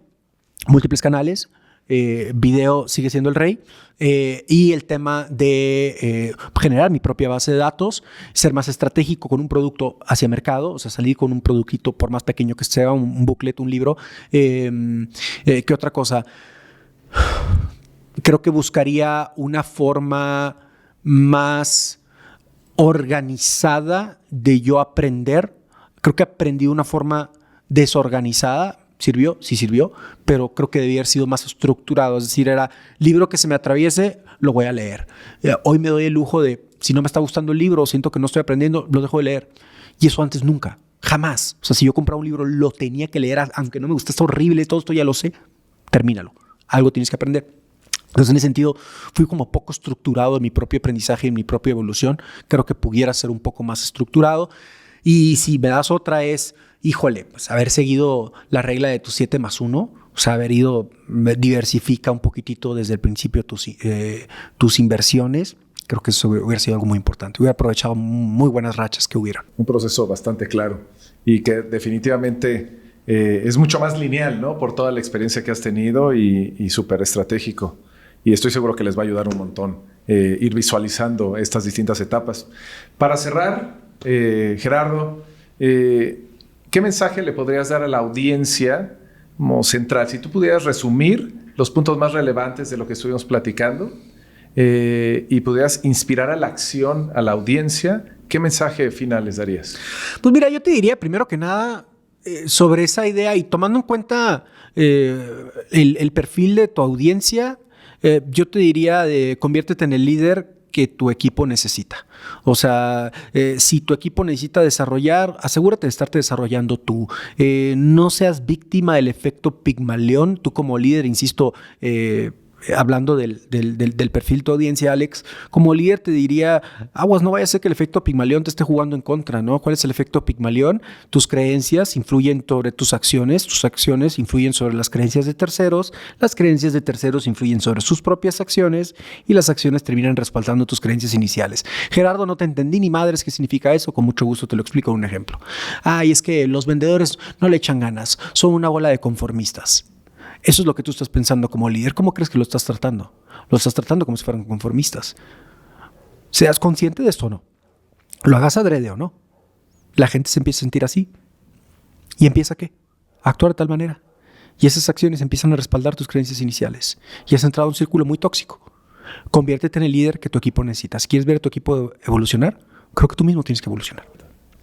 múltiples canales, video sigue siendo el rey, y el tema de generar mi propia base de datos, ser más estratégico con un producto hacia mercado, o sea, salir con un productito por más pequeño que sea, un booklet, un libro. ¿Qué otra cosa? Creo que buscaría una forma más organizada de yo aprender. Creo que aprendí de una forma desorganizada. ¿Sirvió? Sí sirvió, pero creo que debía haber sido más estructurado. Es decir, era libro que se me atraviese, lo voy a leer. Hoy me doy el lujo de, si no me está gustando el libro o siento que no estoy aprendiendo, lo dejo de leer. Y eso antes nunca, jamás. O sea, si yo compraba un libro, lo tenía que leer, aunque no me guste, está horrible, todo esto ya lo sé, termínalo. Algo tienes que aprender. Entonces, en ese sentido, fui como poco estructurado en mi propio aprendizaje, en mi propia evolución. Creo que pudiera ser un poco más estructurado. Y si me das otra es, híjole, pues haber seguido la regla de tus 7+1, o sea, haber ido, diversifica un poquitito desde el principio tus inversiones. Creo que eso hubiera sido algo muy importante. Hubiera aprovechado muy buenas rachas que hubieran. Un proceso bastante claro y que definitivamente es mucho más lineal, ¿no? Por toda la experiencia que has tenido y súper estratégico. Y estoy seguro que les va a ayudar un montón ir visualizando estas distintas etapas. Para cerrar, Gerardo, ¿qué mensaje le podrías dar a la audiencia como central? Si tú pudieras resumir los puntos más relevantes de lo que estuvimos platicando y pudieras inspirar a la acción a la audiencia, ¿qué mensaje final les darías? Pues mira, yo te diría primero que nada sobre esa idea y tomando en cuenta el perfil de tu audiencia, yo te diría conviértete en el líder que tu equipo necesita. O sea, si tu equipo necesita desarrollar, asegúrate de estarte desarrollando tú. No seas víctima del efecto Pigmalión. Tú como líder, insisto, hablando del perfil de tu audiencia, Alex, como líder te diría, aguas, no vaya a ser que el efecto Pigmalión te esté jugando en contra, ¿no? ¿Cuál es el efecto Pigmalión? Tus creencias influyen sobre tus acciones influyen sobre las creencias de terceros, las creencias de terceros influyen sobre sus propias acciones y las acciones terminan respaldando tus creencias iniciales. Gerardo, no te entendí ni madres qué significa eso, con mucho gusto te lo explico en un ejemplo. Ay, es que los vendedores no le echan ganas, son una bola de conformistas. Eso es lo que tú estás pensando como líder. ¿Cómo crees que lo estás tratando? Lo estás tratando como si fueran conformistas. ¿Seas consciente de esto o no? ¿Lo hagas adrede o no? La gente se empieza a sentir así. ¿Y empieza qué? A actuar de tal manera. Y esas acciones empiezan a respaldar tus creencias iniciales. Y has entrado a un círculo muy tóxico. Conviértete en el líder que tu equipo necesita. Si quieres ver a tu equipo evolucionar, creo que tú mismo tienes que evolucionar.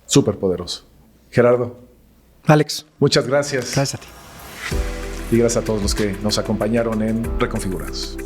Súper poderoso. Gerardo. Alex. Muchas gracias. Gracias a ti. Y gracias a todos los que nos acompañaron en Reconfigurados.